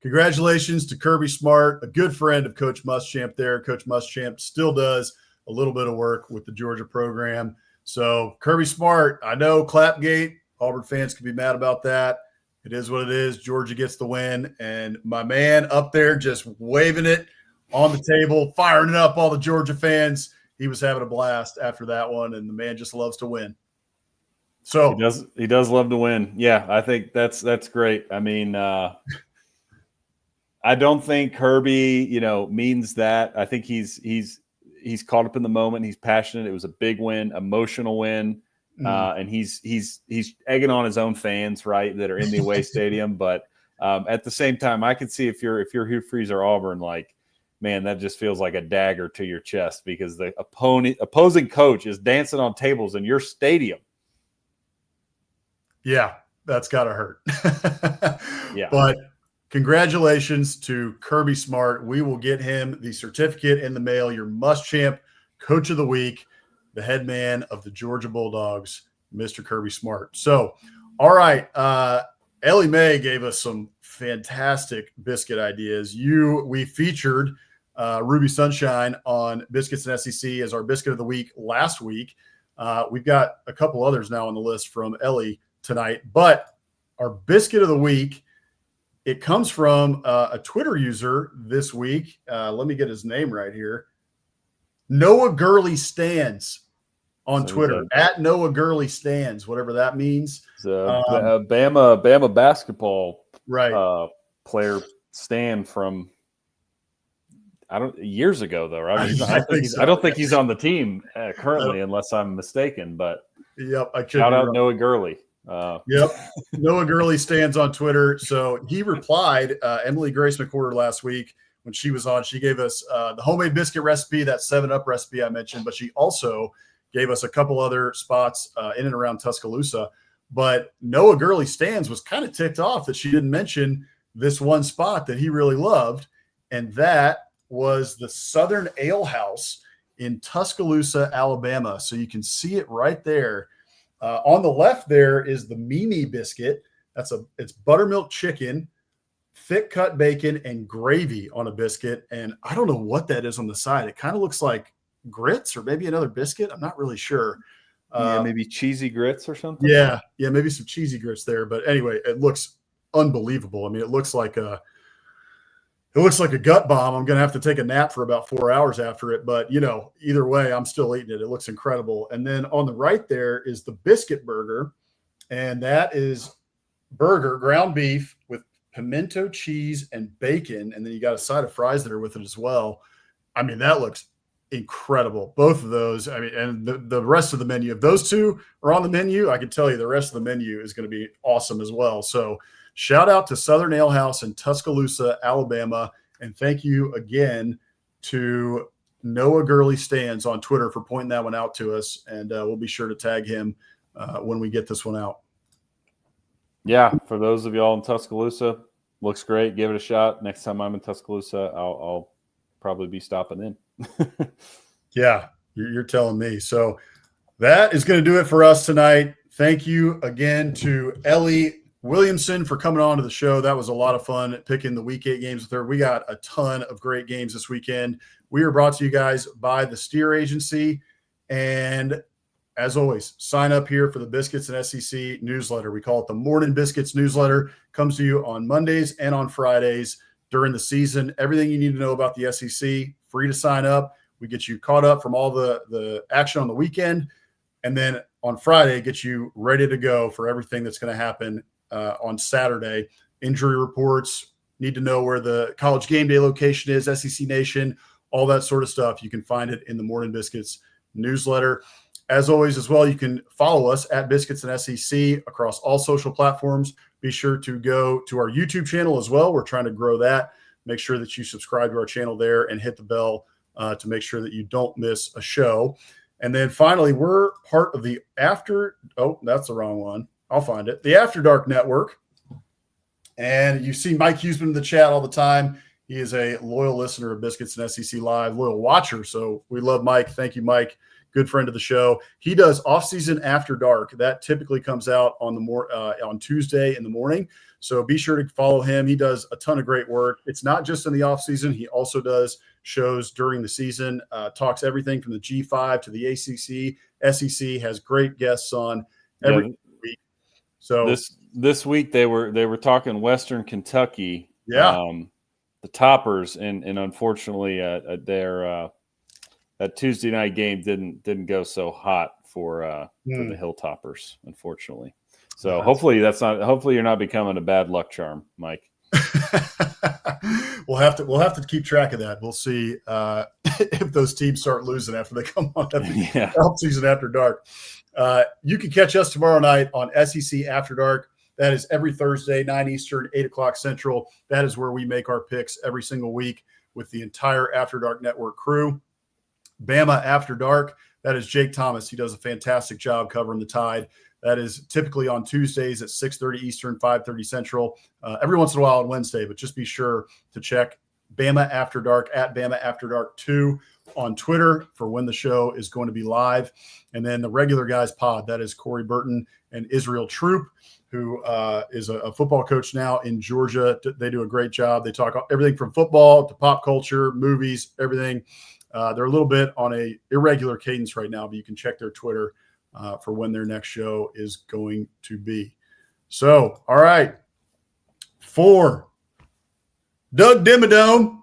Congratulations to Kirby Smart, a good friend of Coach Muschamp there. Coach Muschamp still does a little bit of work with the Georgia program. So Kirby Smart, I know Clapgate, Auburn fans could be mad about that. It is what it is. Georgia gets the win. And my man up there just waving it on the table, firing it up, all the Georgia fans. He was having a blast after that one, and the man just loves to win. So he does love to win. Yeah, I think that's great. I mean, I don't think Kirby, means that. I think he's caught up in the moment. He's passionate. It was a big win, emotional win, and he's egging on his own fans, right, that are in the away stadium. But at the same time, I could see if you're Hugh Freeze or Auburn, like, man, that just feels like a dagger to your chest because the opposing coach is dancing on tables in your stadium. Yeah, that's got to hurt. Yeah, but congratulations to Kirby Smart. We will get him the certificate in the mail. Your Muschamp Coach of the Week, the head man of the Georgia Bulldogs, Mr. Kirby Smart. So, all right, Ellie Mai gave us some fantastic biscuit ideas. We featured Ruby Sunshine on Biscuits and SEC as our biscuit of the week last week. We've got a couple others now on the list from Ellie tonight, but our biscuit of the week, it comes from a Twitter user this week. Let me get his name right here. Noah Gurley Stands on Twitter, at Noah Gurley Stands, whatever that means. Bama basketball player Stan from years ago though, right? I don't think he's on the team currently, unless I'm mistaken. But yep, shout out Noah Gurley. Yep. Noah Gurley Stands on Twitter. So he replied, Emily Grace McWhorter last week when she was on, she gave us the homemade biscuit recipe, that 7-Up recipe I mentioned, but she also gave us a couple other spots in and around Tuscaloosa. But Noah Gurley Stands was kind of ticked off that she didn't mention this one spot that he really loved, and that was the Southern Ale House in Tuscaloosa, Alabama. So you can see it right there. On the left there is the Mimi biscuit. It's buttermilk chicken, thick cut bacon, and gravy on a biscuit. And I don't know what that is on the side. It kind of looks like grits or maybe another biscuit. I'm not really sure. Maybe cheesy grits or something. Yeah, maybe some cheesy grits there. But anyway, it looks unbelievable. I mean, it looks like a gut bomb. I'm going to have to take a nap for about 4 hours after it. But, either way, I'm still eating it. It looks incredible. And then on the right there is the biscuit burger. And that is ground beef with pimento cheese and bacon. And then you got a side of fries that are with it as well. I mean, that looks incredible. Both of those. I mean, and the rest of the menu, if those two are on the menu, I can tell you the rest of the menu is going to be awesome as well. So shout out to Southern Ale House in Tuscaloosa, Alabama. And thank you again to Noah Gurley Stands on Twitter for pointing that one out to us. And we'll be sure to tag him when we get this one out. Yeah, for those of y'all in Tuscaloosa, looks great. Give it a shot. Next time I'm in Tuscaloosa, I'll probably be stopping in. Yeah, you're telling me. So that is going to do it for us tonight. Thank you again to Ellie Williamson for coming on to the show. That was a lot of fun picking the Week 8 games with her. We got a ton of great games this weekend. We are brought to you guys by the Steer Agency. And as always, sign up here for the Biscuits and SEC newsletter. We call it the Morning Biscuits newsletter. Comes to you on Mondays and on Fridays during the season. Everything you need to know about the SEC, free to sign up. We get you caught up from all the action on the weekend. And then on Friday, get you ready to go for everything that's going to happen on Saturday. Injury reports, need to know where the College Game Day location is, SEC Nation, all that sort of stuff. You can find it in the Morning Biscuits newsletter. As always, as well, you can follow us at Biscuits and SEC across all social platforms. Be sure to go to our YouTube channel as well. We're trying to grow that. Make sure that you subscribe to our channel there and hit the bell to make sure that you don't miss a show. And then finally, we're part of the that's the wrong one. I'll find it. The After Dark Network. And you see Mike Huseman in the chat all the time. He is a loyal listener of Biscuits and SEC Live, loyal watcher. So we love Mike. Thank you, Mike. Good friend of the show. He does Off-Season After Dark. That typically comes out on Tuesday in the morning. So be sure to follow him. He does a ton of great work. It's not just in the off-season. He also does shows during the season, talks everything from the G5 to the ACC. SEC, has great guests on every week. So this week they were talking Western Kentucky. Yeah. The Toppers, and unfortunately that Tuesday night game didn't go so hot for the Hilltoppers, unfortunately. So hopefully you're not becoming a bad luck charm, Mike. We'll have to keep track of that. We'll see if those teams start losing after they come on Off-Season After Dark. You can catch us tomorrow night on SEC After Dark. That is every Thursday, 9 Eastern, 8 o'clock Central. That is where we make our picks every single week with the entire After Dark Network crew. Bama After Dark, that is Jake Thomas. He does a fantastic job covering the Tide. That is typically on Tuesdays at 6:30 Eastern, 5:30 Central. Every once in a while on Wednesday, but just be sure to check Bama After Dark at Bama After Dark 2 on Twitter for when the show is going to be live. And then the regular guys pod, that is Corey Burton and Israel Troop, who is a football coach now in Georgia. They do a great job. They talk everything from football to pop culture, movies, everything. They're a little bit on a irregular cadence right now, but you can check their Twitter for when their next show is going to be. So, all right. For Doug Dimmadome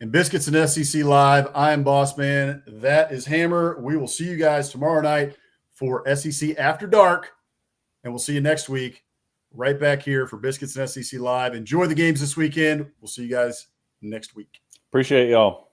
and Biscuits and SEC Live, I am Boss Man. That is Hammer. We will see you guys tomorrow night for SEC After Dark, and we'll see you next week right back here for Biscuits and SEC Live. Enjoy the games this weekend. We'll see you guys next week. Appreciate y'all.